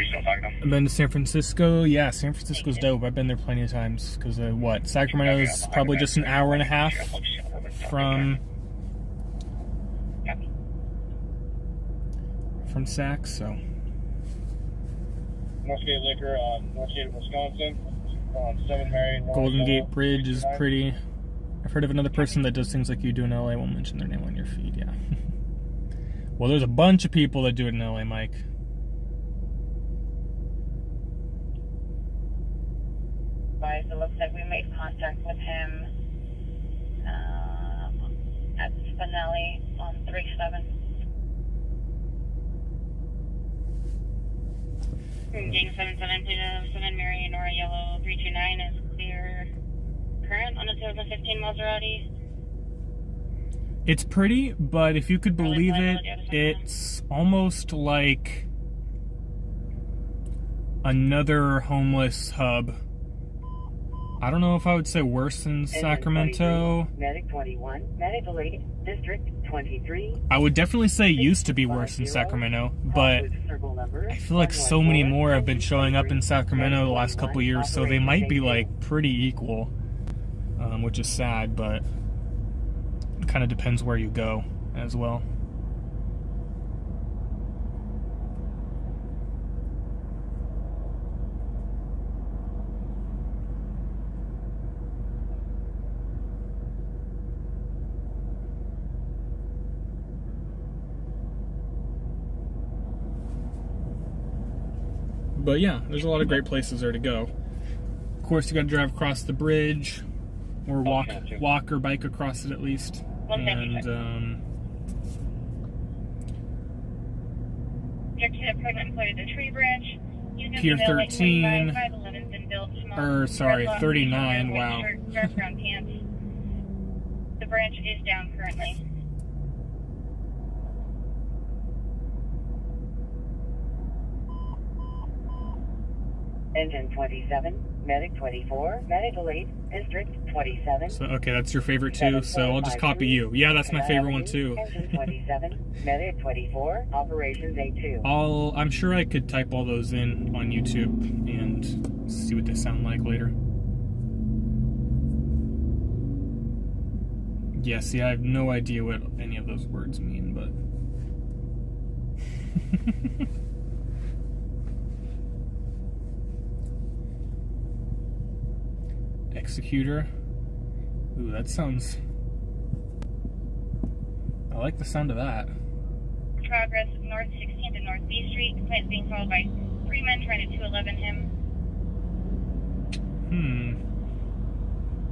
A: still talking to them?
B: I've been to San Francisco. Yeah, San Francisco's dope. I've been there plenty of times. Because, Sacramento's probably just an hour and a half from Sac, so.
A: Northgate Liquor on Northgate, Wisconsin. On 7 Marion.
B: Golden Gate Bridge is pretty. I've heard of another person that does things like you do in LA. I won't mention their name on your feed, yeah. Well, there's a bunch of people that do it in LA, Mike.
C: advised, it looks like we made contact with him at Spinelli on 3-7. Gang 7727, Mary Nora Yellow 329 is clear current on a 2015 Maserati.
B: It's pretty, but if you could believe it, it's almost like another homeless hub. I don't know if I would say worse than Sacramento.
D: Medic 21, Medical Aid, District 23.
B: I would definitely say it used to be worse than Sacramento, but I feel like so many more have been showing up in Sacramento the last couple years, so they might be like pretty equal, which is sad, but it kind of depends where you go as well. But yeah, there's a lot of great places there to go. Of course, you got to drive across the bridge, or walk or bike across it at least. And Pier 13, or sorry, 39. Wow.
C: The branch is down currently.
D: Engine 27, Medic 24, Medical Aid, District 27.
B: So, okay, that's your favorite too, so I'll just copy you. Yeah, that's my favorite one too.
D: Engine 27, Medic 24, Operations A2.
B: I'm sure I could type all those in on YouTube and see what they sound like later. Yeah, see, I have no idea what any of those words mean, but... Executor. Ooh, that sounds... I like the sound of that.
C: Progress North 16th and North B Street. Complaint being followed by 3 men trying to 211 him.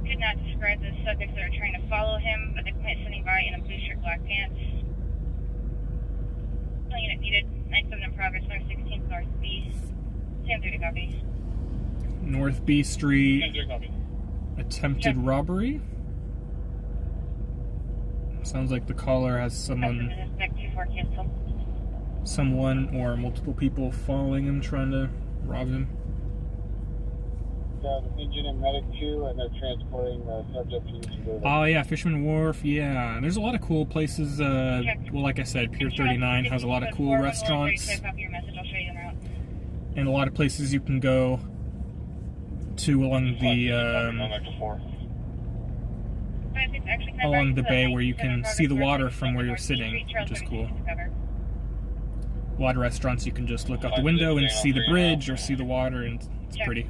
C: Could not describe the subjects that are trying to follow him, but the complaint sending by in a blue shirt, black pants. Unit needed. 97 in progress. North 16th, North B. Sam 3 to copy.
B: North B Street.
A: Sam 3 to copy.
B: Attempted robbery? Sounds like the caller has someone or multiple people following him, trying to rob him.
A: The engine and medic 2, and they're transporting the subject to
B: Oh yeah, Fisherman Wharf, yeah. There's a lot of cool places, well, like I said, Pier 39 has a lot of cool restaurants. And a lot of places you can go to along the bay where you can see the water from where you're sitting, which is cool. A lot of restaurants you can just look out the window and see the bridge or see the water, and it's pretty.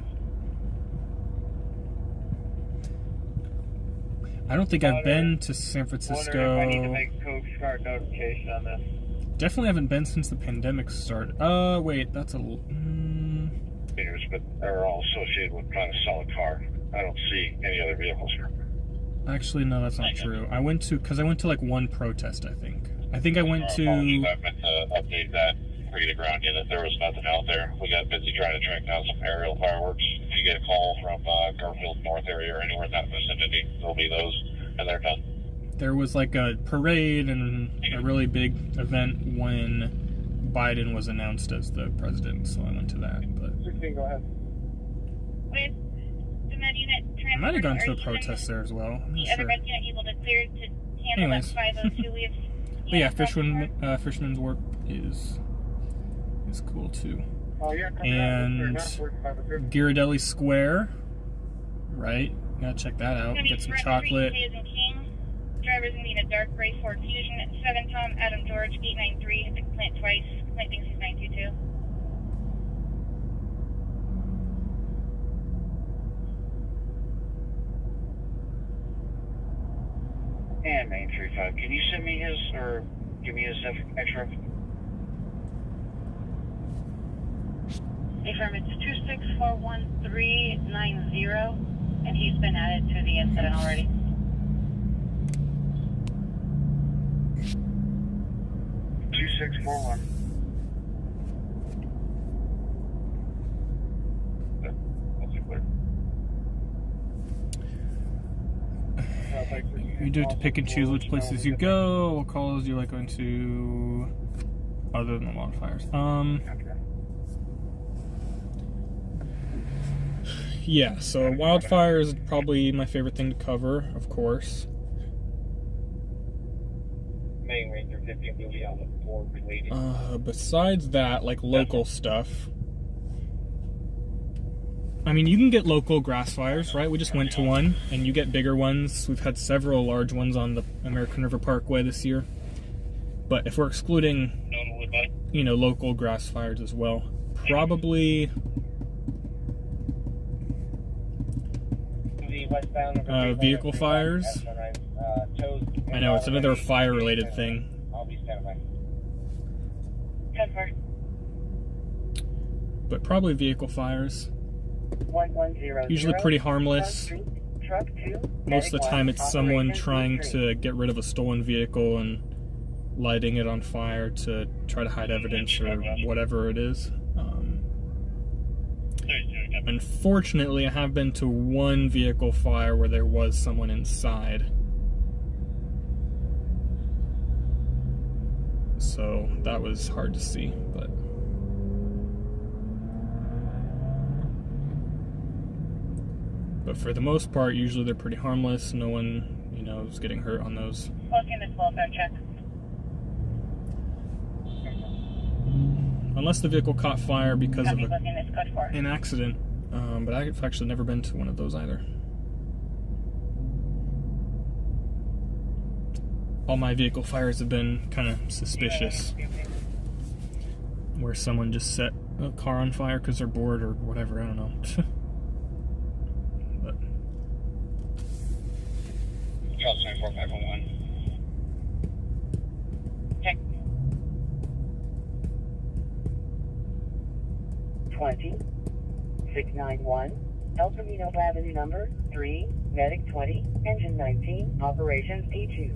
B: I don't think I've been to San Francisco.
A: I need to make Coast Guard notification on this.
B: Definitely haven't been since the pandemic started. Wait, that's a...
A: But they're all associated with kind of solid car. I don't see any other vehicles here.
B: Actually, no, that's not true. I went to like one protest, I think. I went to...
A: I meant to update that for you to ground in that there was nothing out there. We got busy trying to track down some aerial fireworks. If you get a call from Garfield North area or anywhere in that vicinity, there'll be those, and they're done.
B: There was like a parade and a really big event when Biden was announced as the president, so I went to that. But
A: 16, go ahead.
C: With the med unit
B: I might have gone to a protest there as well. I'm not
C: the other
B: sure.
C: med unit able to clear to handle
B: Anyways.
C: that 502. We have
B: But yeah, Fisherman's Wharf is cool too.
A: Oh, yeah,
B: And Ghirardelli Square, right? Gotta check that out. Get some chocolate.
C: Driver's gonna be in a dark gray Ford Fusion at 7 Tom Adam George 893. Hit the complaint twice. Complaint thinks he's 922.
A: And Main 35. Can you send me his, or give me his extra?
C: Affirm, it's 2641390, and he's been added to the incident already.
A: Two 641.
B: You do have to pick and choose which places you go. What calls do you like going to, other than the wildfires? Yeah, so wildfires is probably my favorite thing to cover, of course.
A: Main Ranger 50 will be on the floor related.
B: Besides that, like local stuff. I mean, you can get local grass fires, right? We just went to one, and you get bigger ones. We've had several large ones on the American River Parkway this year. But if we're excluding, you know, local grass fires as well, probably vehicle fires. I know, it's another fire-related thing.
A: I'll be standing by.
C: 10-4.
B: But probably vehicle fires.
D: 1100.
B: Usually pretty harmless.
D: Truck 2.
B: Most of the time it's someone trying to get rid of a stolen vehicle and lighting it on fire to try to hide evidence or whatever it is. Unfortunately, I have been to one vehicle fire where there was someone inside. So that was hard to see, but for the most part, usually they're pretty harmless. No one, you know, is getting hurt on those.
C: Looking this welfare check.
B: Unless the vehicle caught fire because of
C: Copy, booking this code 4.
B: an accident. But I've actually never been to one of those either. All my vehicle fires have been kind of suspicious, where someone just set a car on fire because they're bored or whatever, I don't know. But
A: Charles 24501.
C: Check.
D: 20691. El Camino Avenue number 3, Medic 20, Engine 19, Operations P2.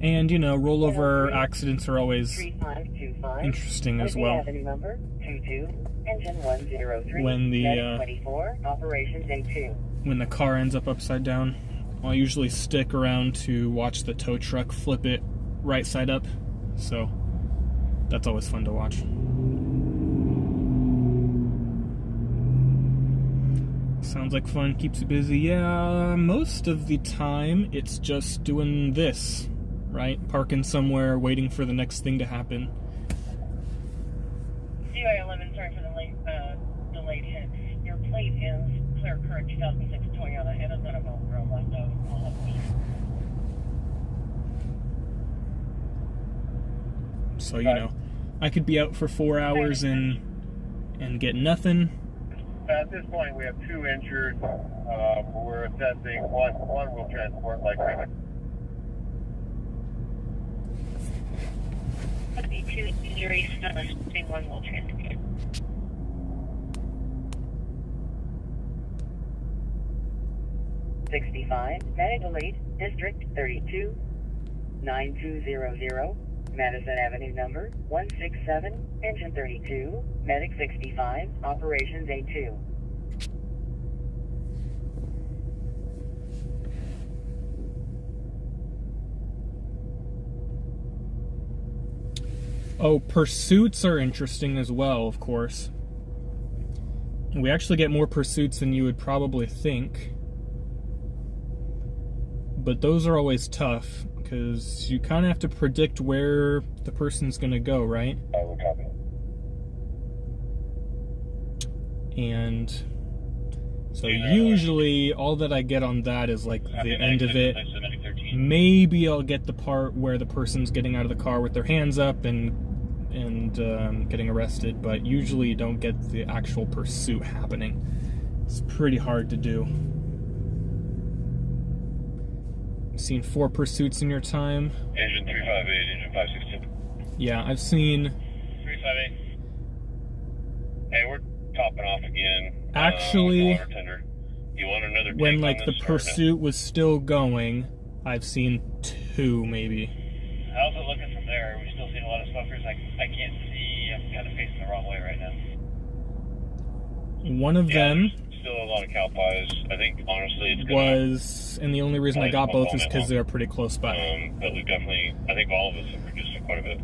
B: and you know, rollover accidents are always
D: 3525.
B: interesting as well.
D: Avenue number 22, Engine 103.
B: When the
D: Medic 24, Operations A2.
B: when the car ends up upside down, I'll usually stick around to watch the tow truck flip it right side up, so that's always fun to watch. Sounds like fun, keeps you busy. Yeah, most of the time it's just doing this, right? Parking somewhere, waiting for the next thing to happen.
C: CY11, sorry for the delayed hit. Your plate is Clear Current 2006 Toyota. It is not a Velcro left of all of these.
B: So, you know, I could be out for 4 hours and get nothing.
A: At this point, we have 2 injured. We're assessing one will transport like that.
C: Would be 2 injuries, assuming one will transport.
D: '65, Medical Aid, District 32, 9200, Madison Avenue number 167, Engine 32, Medic 65, Operations A2.
B: Oh, pursuits are interesting as well, of course. We actually get more pursuits than you would probably think. But those are always tough, because you kind of have to predict where the person's going to go, right?
A: We'll copy.
B: And so usually all that I get on that is like the end of it. Maybe I'll get the part where the person's getting out of the car with their hands up and getting arrested, but usually you don't get the actual pursuit happening. It's pretty hard to do. Seen 4 pursuits in your time?
A: Engine 358, engine 562.
B: Yeah, I've seen...
A: 358. Hey, we're topping off again.
B: Actually,
A: Water tender. You want another
B: when
A: take
B: like
A: on
B: the
A: this, or no?
B: pursuit was still going, I've seen 2 maybe.
A: How's it looking from there? Are we still seeing a lot of smokers? I can't see. I'm kind of facing the wrong way right now.
B: One of them
A: there's still a lot of cow pies. I think, honestly, it's
B: was, and the only reason I got both is because
A: they're
B: they're pretty close by.
A: but we've definitely, I think all of us have reduced it quite a bit.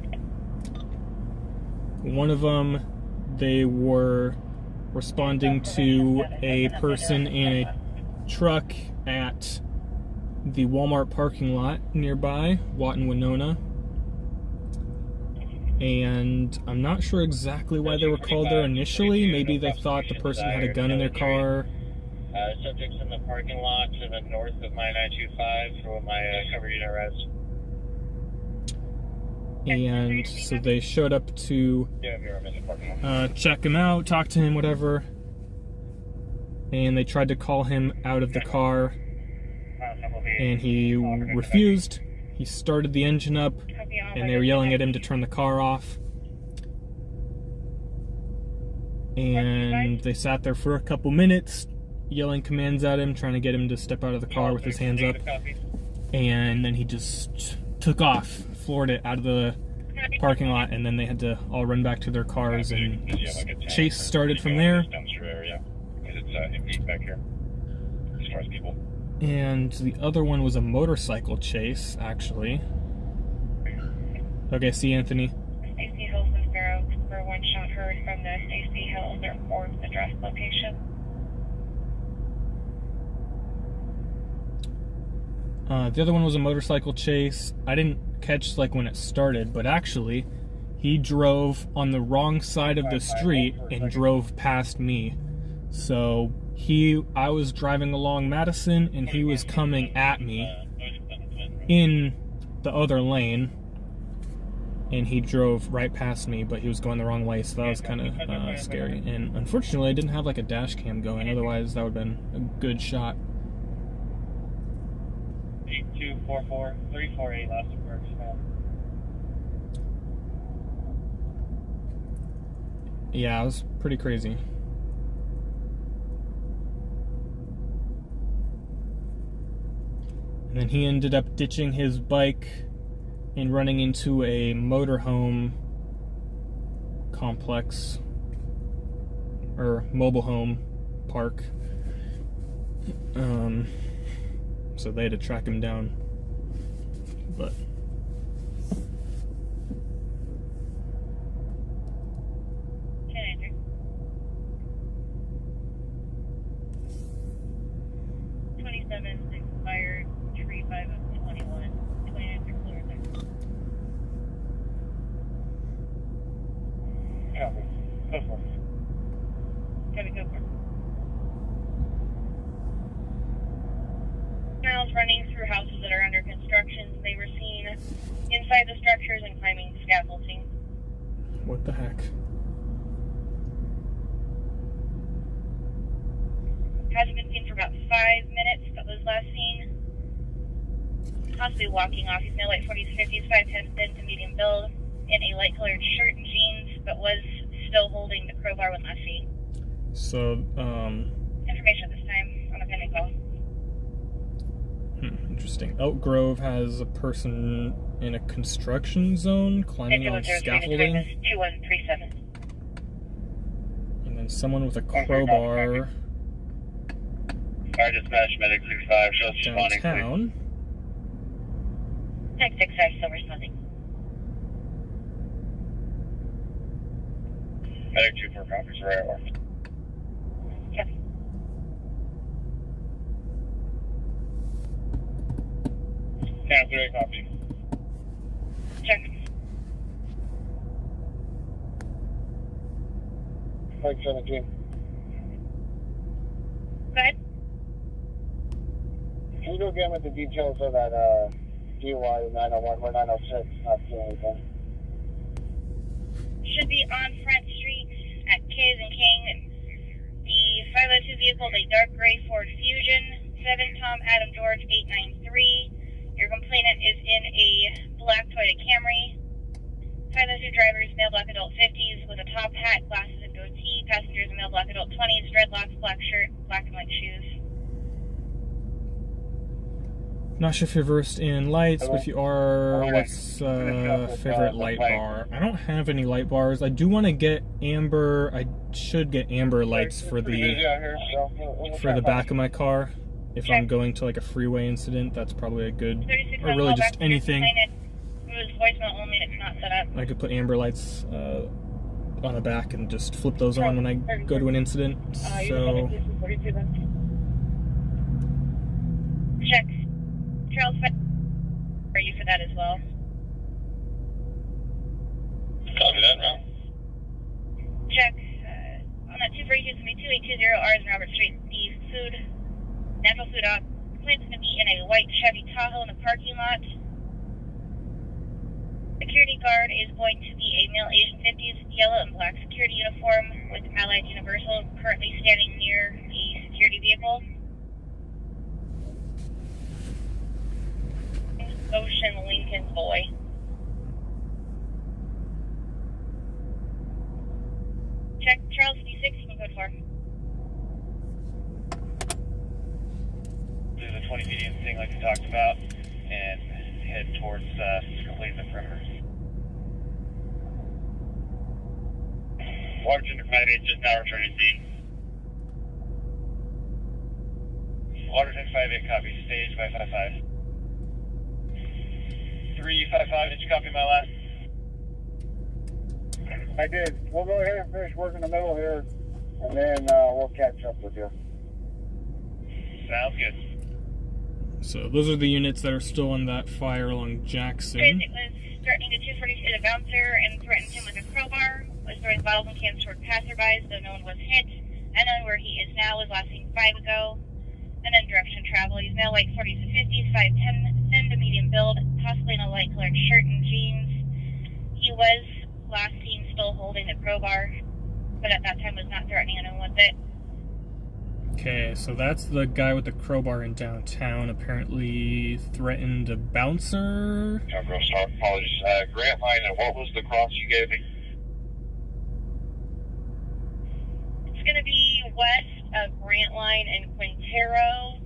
B: One of them, they were responding to a person in a truck at the Walmart parking lot nearby, Watton, Winona. And I'm not sure exactly why they were called there initially. Maybe they thought the person had a gun in their car.
A: Subjects in the parking lot to the north of my 925 for my cover unit arrest.
B: And so they showed up to
A: Yeah, I'm in the parking lot.
B: check him out, talk to him, whatever. And they tried to call him out of the car, and he refused. He started the engine up, and they were yelling at him to turn the car off. And they sat there for a couple minutes, yelling commands at him, trying to get him to step out of the car with his hands up. And then he just took off, floored it out of the parking lot, and then they had to all run back to their cars, and chase started from there.
A: It's back here as far as people.
B: And the other one was a motorcycle chase, actually. Okay, see Anthony.
C: Stacy Hills and Sparrow for one shot heard from the Stacy Hills or Forbes address location.
B: The other one was a motorcycle chase. I didn't catch like when it started, but actually, he drove on the wrong side of the street and drove past me. So I was driving along Madison, and he was coming at me in the other lane, and he drove right past me, but he was going the wrong way, so that was kind of scary. And unfortunately, I didn't have like a dash cam going, otherwise that would have been a good shot.
A: 8244 348 Lassenburg.
B: Yeah, it was pretty crazy. And then he ended up ditching his bike and running into a motorhome complex, or mobile home park. So they had to track him down. But
C: expired 35 of 21. 29 are clear there.
A: Copy. Go for it.
C: Gotta go for it. Miles running through houses that are under construction. They were seen inside the structures and climbing scaffolding.
B: what the heck?
C: Hasn't been seen for about 5 minutes, but was last seen possibly walking off. He's no light 40s, 50s, 5'10", thin to medium build, in a light colored shirt and jeans, but was still holding the crowbar when last seen.
B: So,
C: Information at this time on a pending call.
B: Interesting. Elk Grove has a person in a construction zone climbing on scaffolding.
C: 2137.
B: And then someone with a crowbar
A: Fire dispatch, medic 65, show us responding, please.
B: downtown.
C: Tech 65 still responding.
A: Medic 24 copies, right or.
C: Yep.
A: Channel 3 copy.
C: Check.
A: Mike 17.
C: Go ahead.
A: Can you go again with the details of that DUI 901 or 906? Not seeing anything.
C: Should be on Front Street at Kiz and King. The 502 vehicle is a dark gray Ford Fusion. 7 Tom Adam George 893. Your complainant is in a black Toyota Camry. Find those two drivers, male black adult 50s with a top hat, glasses, and goatee. Passengers, male black adult 20s, dreadlocks, black shirt, black and white shoes.
B: Not sure if you're versed in lights, but if you are, what's favorite light bar? I don't have any light bars. I do want to get amber. I should get amber lights for the back of my car. If I'm going to like a freeway incident, that's probably a good, or really just anything.
C: It was voicemail only, it's not set up.
B: I could put amber lights on the back and just flip those on when I go to an incident. So
C: check. Charles, are you for that as well?
A: Copy that, Rob.
C: Check. On that 242, it's going to be 2820 R's Robert Street. The natural food op, complaint's going to be in a white Chevy Tahoe in the parking lot. Security guard is going to be a male Asian 50s, yellow and black security uniform with Allied Universal, currently standing near the security vehicle. Ocean Lincoln Boy. Check. Charles 56, you can code 4.
A: Do the 20 medium thing like we talked about and head towards complete the perimeter. Water tender 58 just now returning to scene. Water tender 58 copy. Stage 555. 355, did you copy my last?
E: I did. We'll go ahead and finish working the middle here, and then we'll catch up with you.
A: Sounds good.
B: So those are the units that are still on that fire along Jackson.
C: It was threatening to 242 the bouncer and threatened him with a crowbar. Was throwing bottles and cans toward passerbys, though no one was hit. I know where he is now was last seen 5 ago. And then direction travel. He's now like 40s to 50s, 5'10", thin to medium build, possibly in a light colored shirt and jeans. He was last seen still holding the crowbar, but at that time was not threatening anyone with it.
B: Okay, so that's the guy with the crowbar in downtown. Apparently threatened a bouncer.
A: Apologies. Grant Line, and what was the cross you gave me?
C: It's going to be west of Grant Line and Quintero.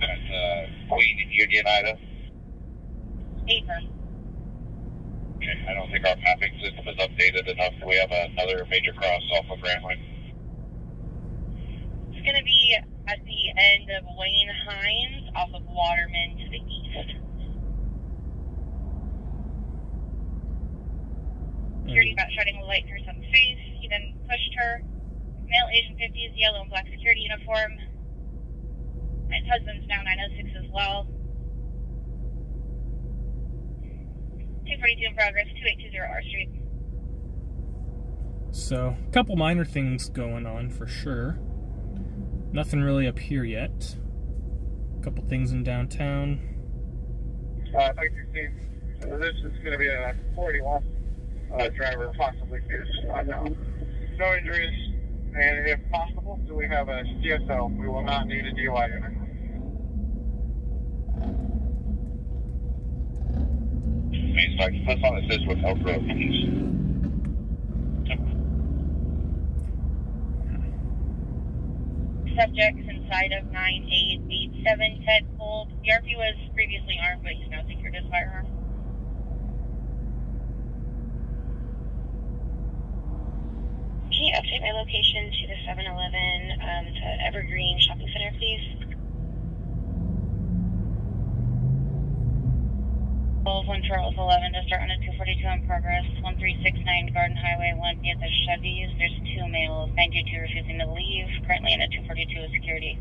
A: That's Queen and Union, Ida.
C: Apron.
A: Okay, I don't think our mapping system is updated enough. We have another major cross off of Grant Line.
C: It's going to be at the end of Wayne Hines off of Waterman to the east. Security got shutting a light through someone's face. He then pushed her. Male Asian 50s, yellow and black security uniform. His husband's now 906 as well. 242 in progress, 2820 R Street.
B: So, a couple minor things going on for sure. Nothing really up here yet. A couple things in downtown.
E: Thank you, Steve. So this is going to be a 41 driver, possibly unknown. No injuries, and if possible, do we have a CSO? We will not need a DUI unit.
A: Means like put on assist with Elk Grove, please.
C: Subjects inside of 9887 Ted Gold. The RP was previously armed, but he's now secured his firearm. Can you update my location to the 7-Eleven to Evergreen Shopping Center, please? 1 Charles 11 to start on a 242 in progress. 1369 Garden Highway 1 at the Chevy's. There's 2 males. 92 refusing to leave. Currently in a 242 with security.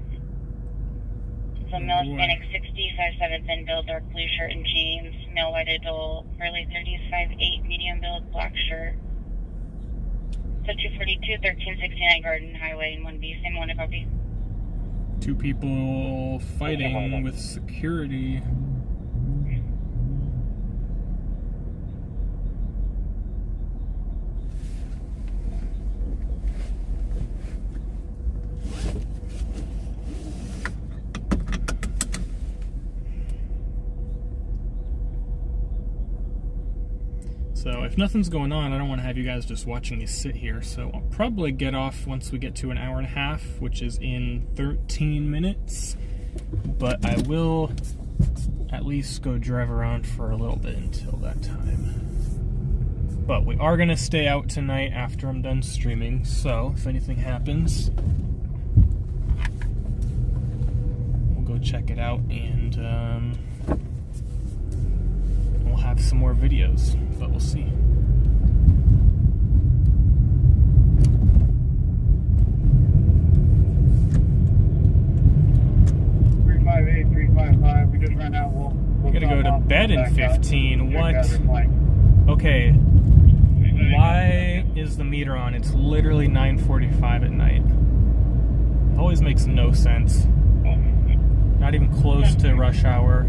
C: So male Hispanic 60, 5'7", thin build, dark blue shirt and jeans. Male white adult, early 30s, 5'8", medium build, black shirt. So 242, 1369 Garden Highway and 1B. Same one to copy.
B: 2 people fighting with security. So if nothing's going on, I don't want to have you guys just watching me sit here. So I'll probably get off once we get to an hour and a half, which is in 13 minutes. But I will at least go drive around for a little bit until that time. But we are going to stay out tonight after I'm done streaming. So if anything happens, we'll go check it out and we'll have some more videos, but we'll see.
E: We just ran out. We'll
B: Gotta go to bed in 15. What? Okay. Why is the meter on? It's literally 9:45 at night. It always makes no sense. Not even close to rush hour.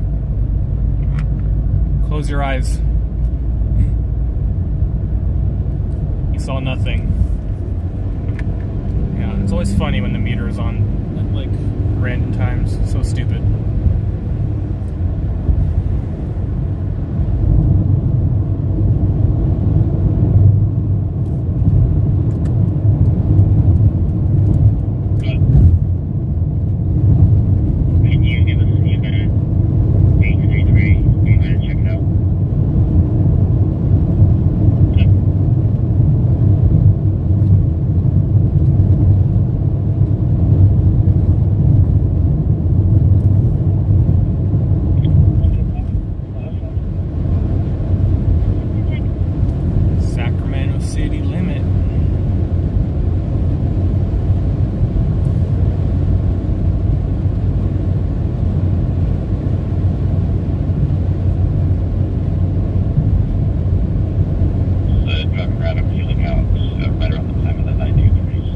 B: Close your eyes. You saw nothing. Yeah, it's always funny when the meter is on at like random times. So stupid. Sacramento city limit.
A: Driving around, I'm feeling out right around the time of the 90 degrees.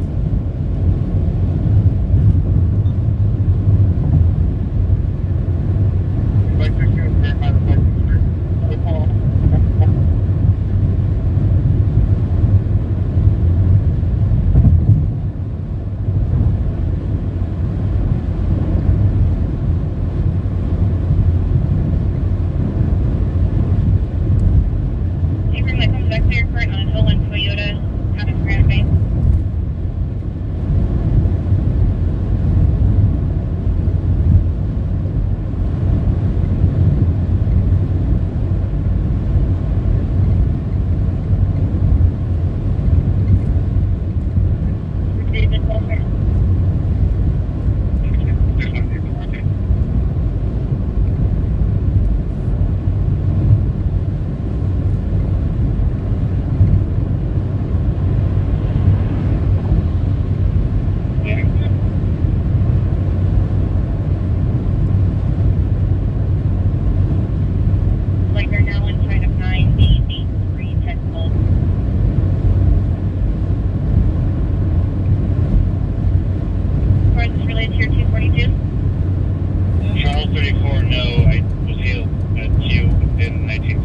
A: Charles 34, no, I was hailed at Q in 19.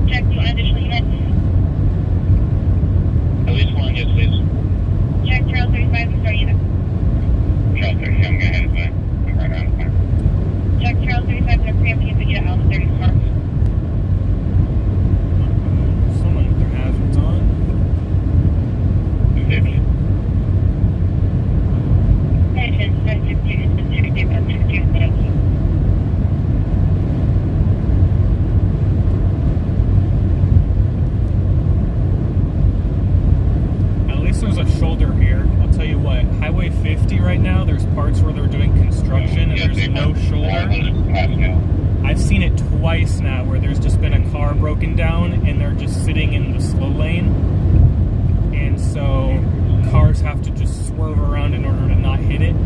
C: Check the additional units.
A: At least one, yes, please.
C: Check Charles 35 and start unit.
A: Charles 35, I'm going ahead of mine. I'm right around the corner.
C: Check Charles 35 and a preemptive unit Alpha 34.
B: Someone with their hazards on.
A: Safety.
B: At least there's a shoulder here. I'll tell you what, Highway 50 right now, there's parts where they're doing construction and there's no shoulder. I've seen it twice now where there's just been a car broken down and they're just sitting in the slow lane. And so cars have to just swerve around in order to not hit it.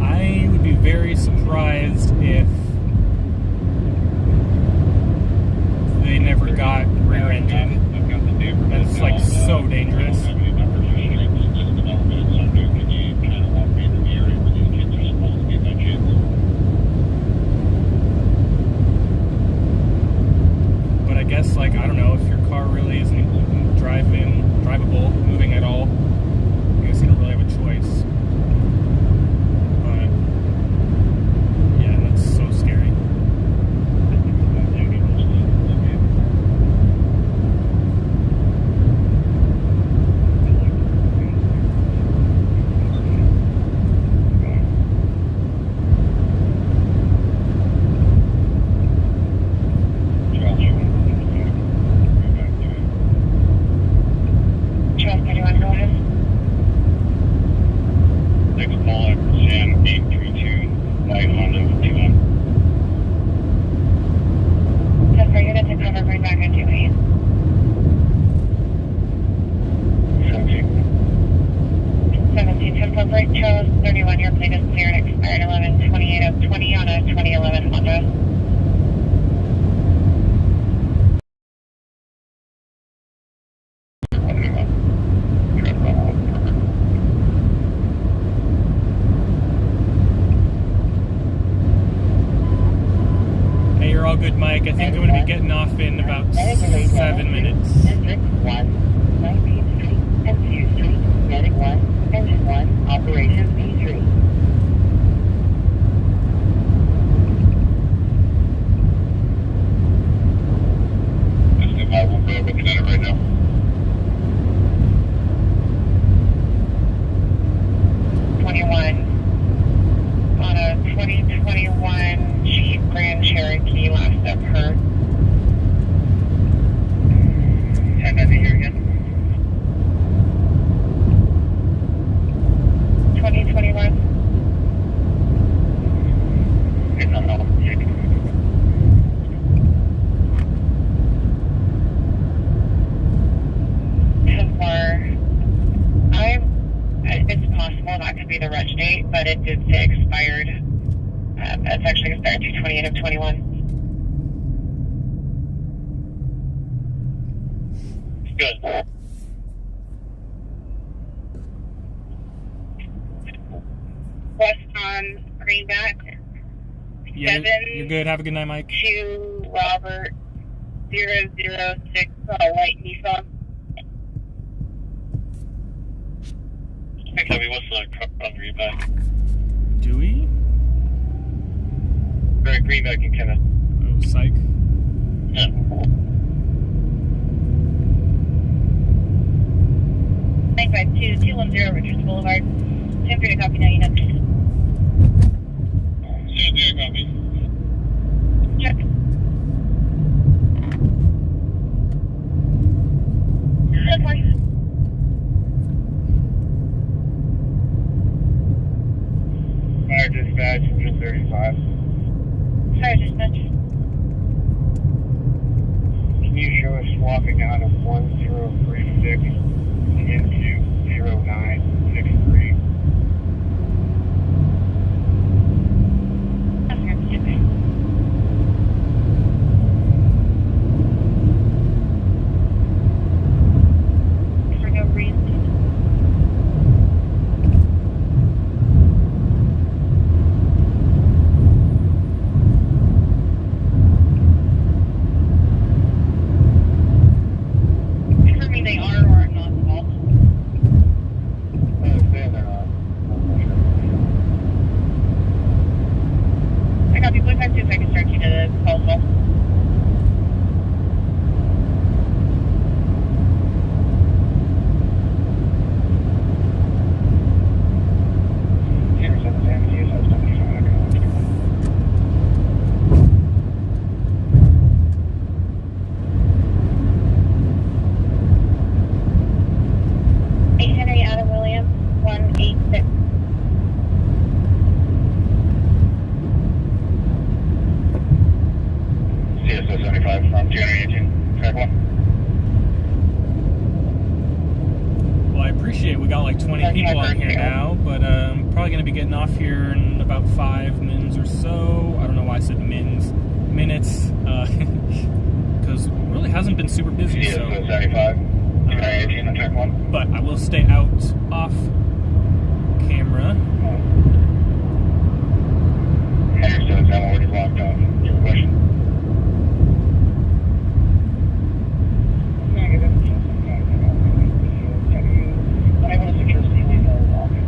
B: I would be very surprised if they never got rear-ended. That's like so dangerous. But I guess, like, I don't know, if your car really isn't drivable, moving at all, I guess you don't really have a choice. all good, Mike. I think I'm going to be getting off in about 7 minutes.
D: District 1, 19th Street and 2th Street, Medic 1, Engine 1, Operations B3.
A: Just I will go looking at it right now.
C: On a 2021 Jeep Grand Cherokee, last up her.
A: 1090 here again.
C: 2021.
A: Getting on that one.
C: It's possible that could be the reg date, but it did say expired. It's actually expired through 28 of 21.
A: Good.
C: West on Greenback.
B: Yeah,
C: 7,
B: you're good. Have a good night, Mike.
C: 2 Robert 006 Light Nissan.
A: Heavy, what's the truck on Greenback?
B: Dewey?
A: Right, Greenback and Kenneth.
B: Oh, psych.
A: Yeah.
C: 952-210 Richards Boulevard. 10-3 to copy now, you know.
A: Susan, copy.
C: Check. Okay.
E: Fire dispatch, just 35.
C: Sorry, dispatch.
E: Can you show us swapping out of 1036 into 0963?
C: For no reason. Confirming they are or are not involved.
E: I understand they're not.
C: I copy. Please have to if I can start you to the call as well.
E: Here's the damages, that's 75.
C: 8 Henry Adam Williams, 186.
A: CSO 75 from 218. Track 1.
B: Well, I appreciate we got like 20 people on here now, but I'm probably going to be getting off here in about 5 minutes or so. I don't know why I said minutes, because it really hasn't been super busy. So,
A: CSO 75. 218 on track 1.
B: but I will stay out off camera.
A: Henderson, I'm already locked off. You have a question?
E: Negative. Unable to secure ceiling or lock it.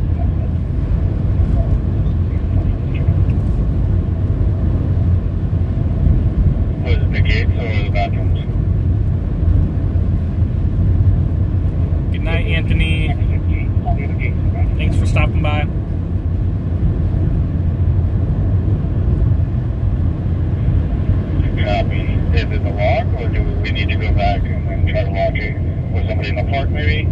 A: Was it the gates or the bathrooms?
B: Good night, Anthony. Thanks for stopping by.
A: Copy. Is it the lock, or do we need to go back and then try to lock it? Was somebody in the park, maybe?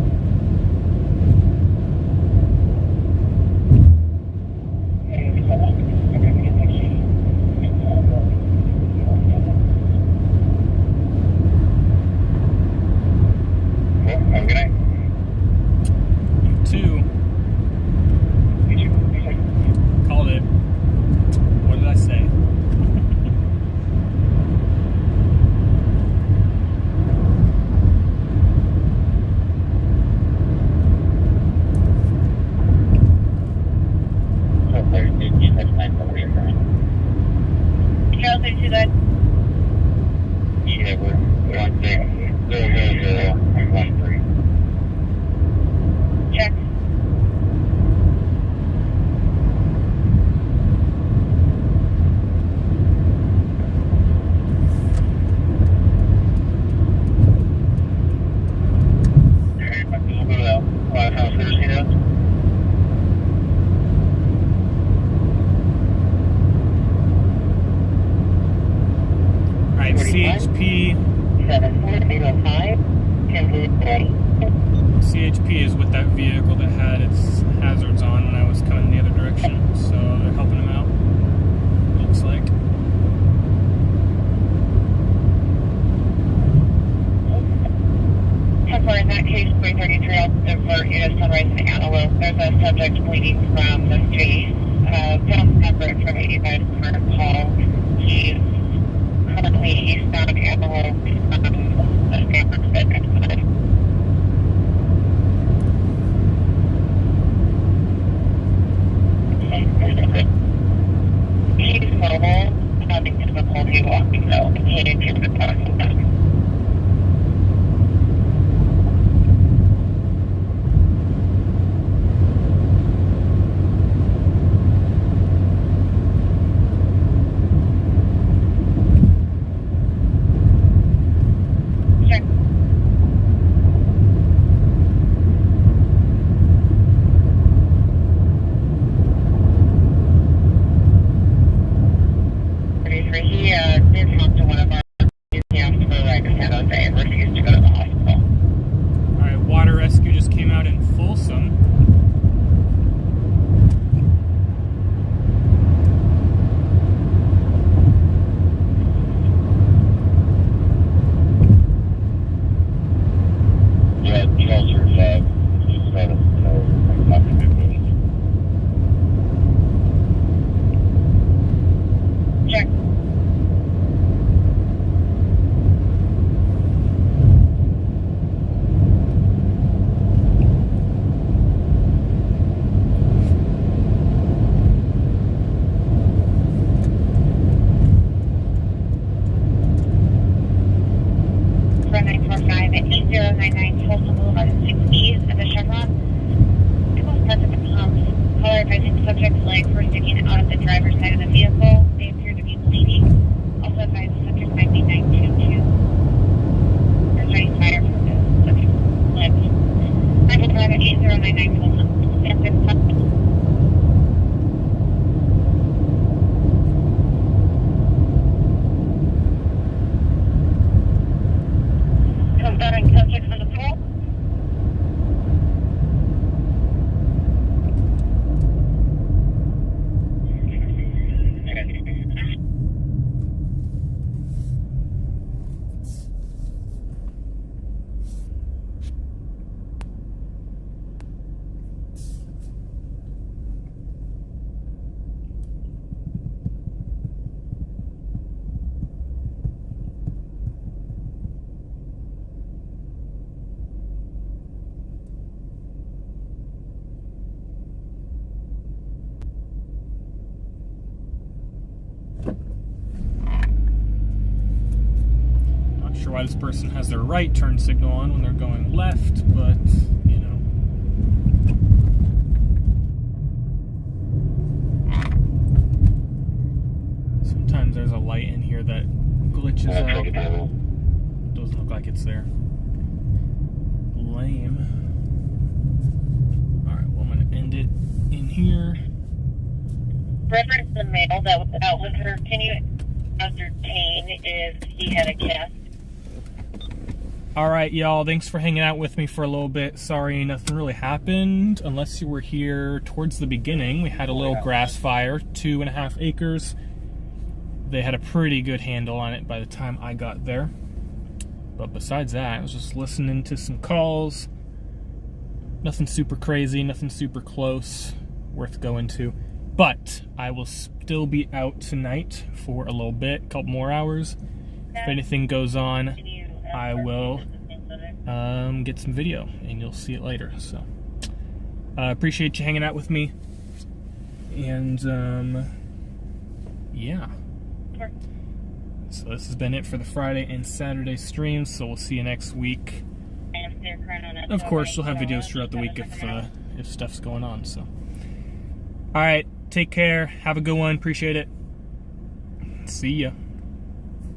A: Cool. Have a good night.
B: You too. Called it. What did I say?
A: So, there's 18, that's 9 over here, right?
C: Charles, into that.
A: 00013.
C: Check.
B: Alright, CHP.
D: 74805, 10
B: CHP is with that vehicle that had its hazards on when I was coming the other direction, so they're helping him out, looks like.
C: Temporary, in that case, 333, I'll divert you to Sunrise and Antelope. There's a subject bleeding from the face. Don't remember it from 85 current call. He's currently eastbound Antelope from the Stanford Fitness Center. He's mobile, having difficulty walking though. He needs to be talking about. Check. He did talk to one of our enthusiasts for like San Jose and refused to go to the hospital.
B: Alright, water rescue just came out in Folsom.
A: Yeah, Chelsea's just started, not the good news.
C: Check. For 945 at 8099 Folsom Boulevard and 6 East of the Chevron. People parked at the pumps. Caller advising subject's legs were sticking out of the driver's side of the vehicle. They appear to be bleeding. Also advised the subject might be 922. There's any fire from the subject's legs. 945 at 8099 Folsom. Stanford Pump. Confirming subject from the pool.
B: Not sure why this person has their right turn signal on when they're going left, but, you know. Sometimes there's a light in here that glitches out. Doesn't look like it's there. Lame. Alright, well, I'm going to end it in here.
C: Reference the male that was out with her. Can you ascertain if he had a cast?
B: Alright, y'all, thanks for hanging out with me for a little bit. Sorry, nothing really happened, unless you were here towards the beginning. We had a little grass fire, 2.5 acres. They had a pretty good handle on it by the time I got there. But besides that, I was just listening to some calls. Nothing super crazy, nothing super close, worth going to. But I will still be out tonight for a little bit, a couple more hours. If anything goes on, I will get some video, and you'll see it later. So, appreciate you hanging out with me, and yeah, So this has been it for the Friday and Saturday streams. So we'll see you next week. And of course, you'll have videos throughout the week if stuff's going on. So, all right, take care. Have a good one. Appreciate it. See ya.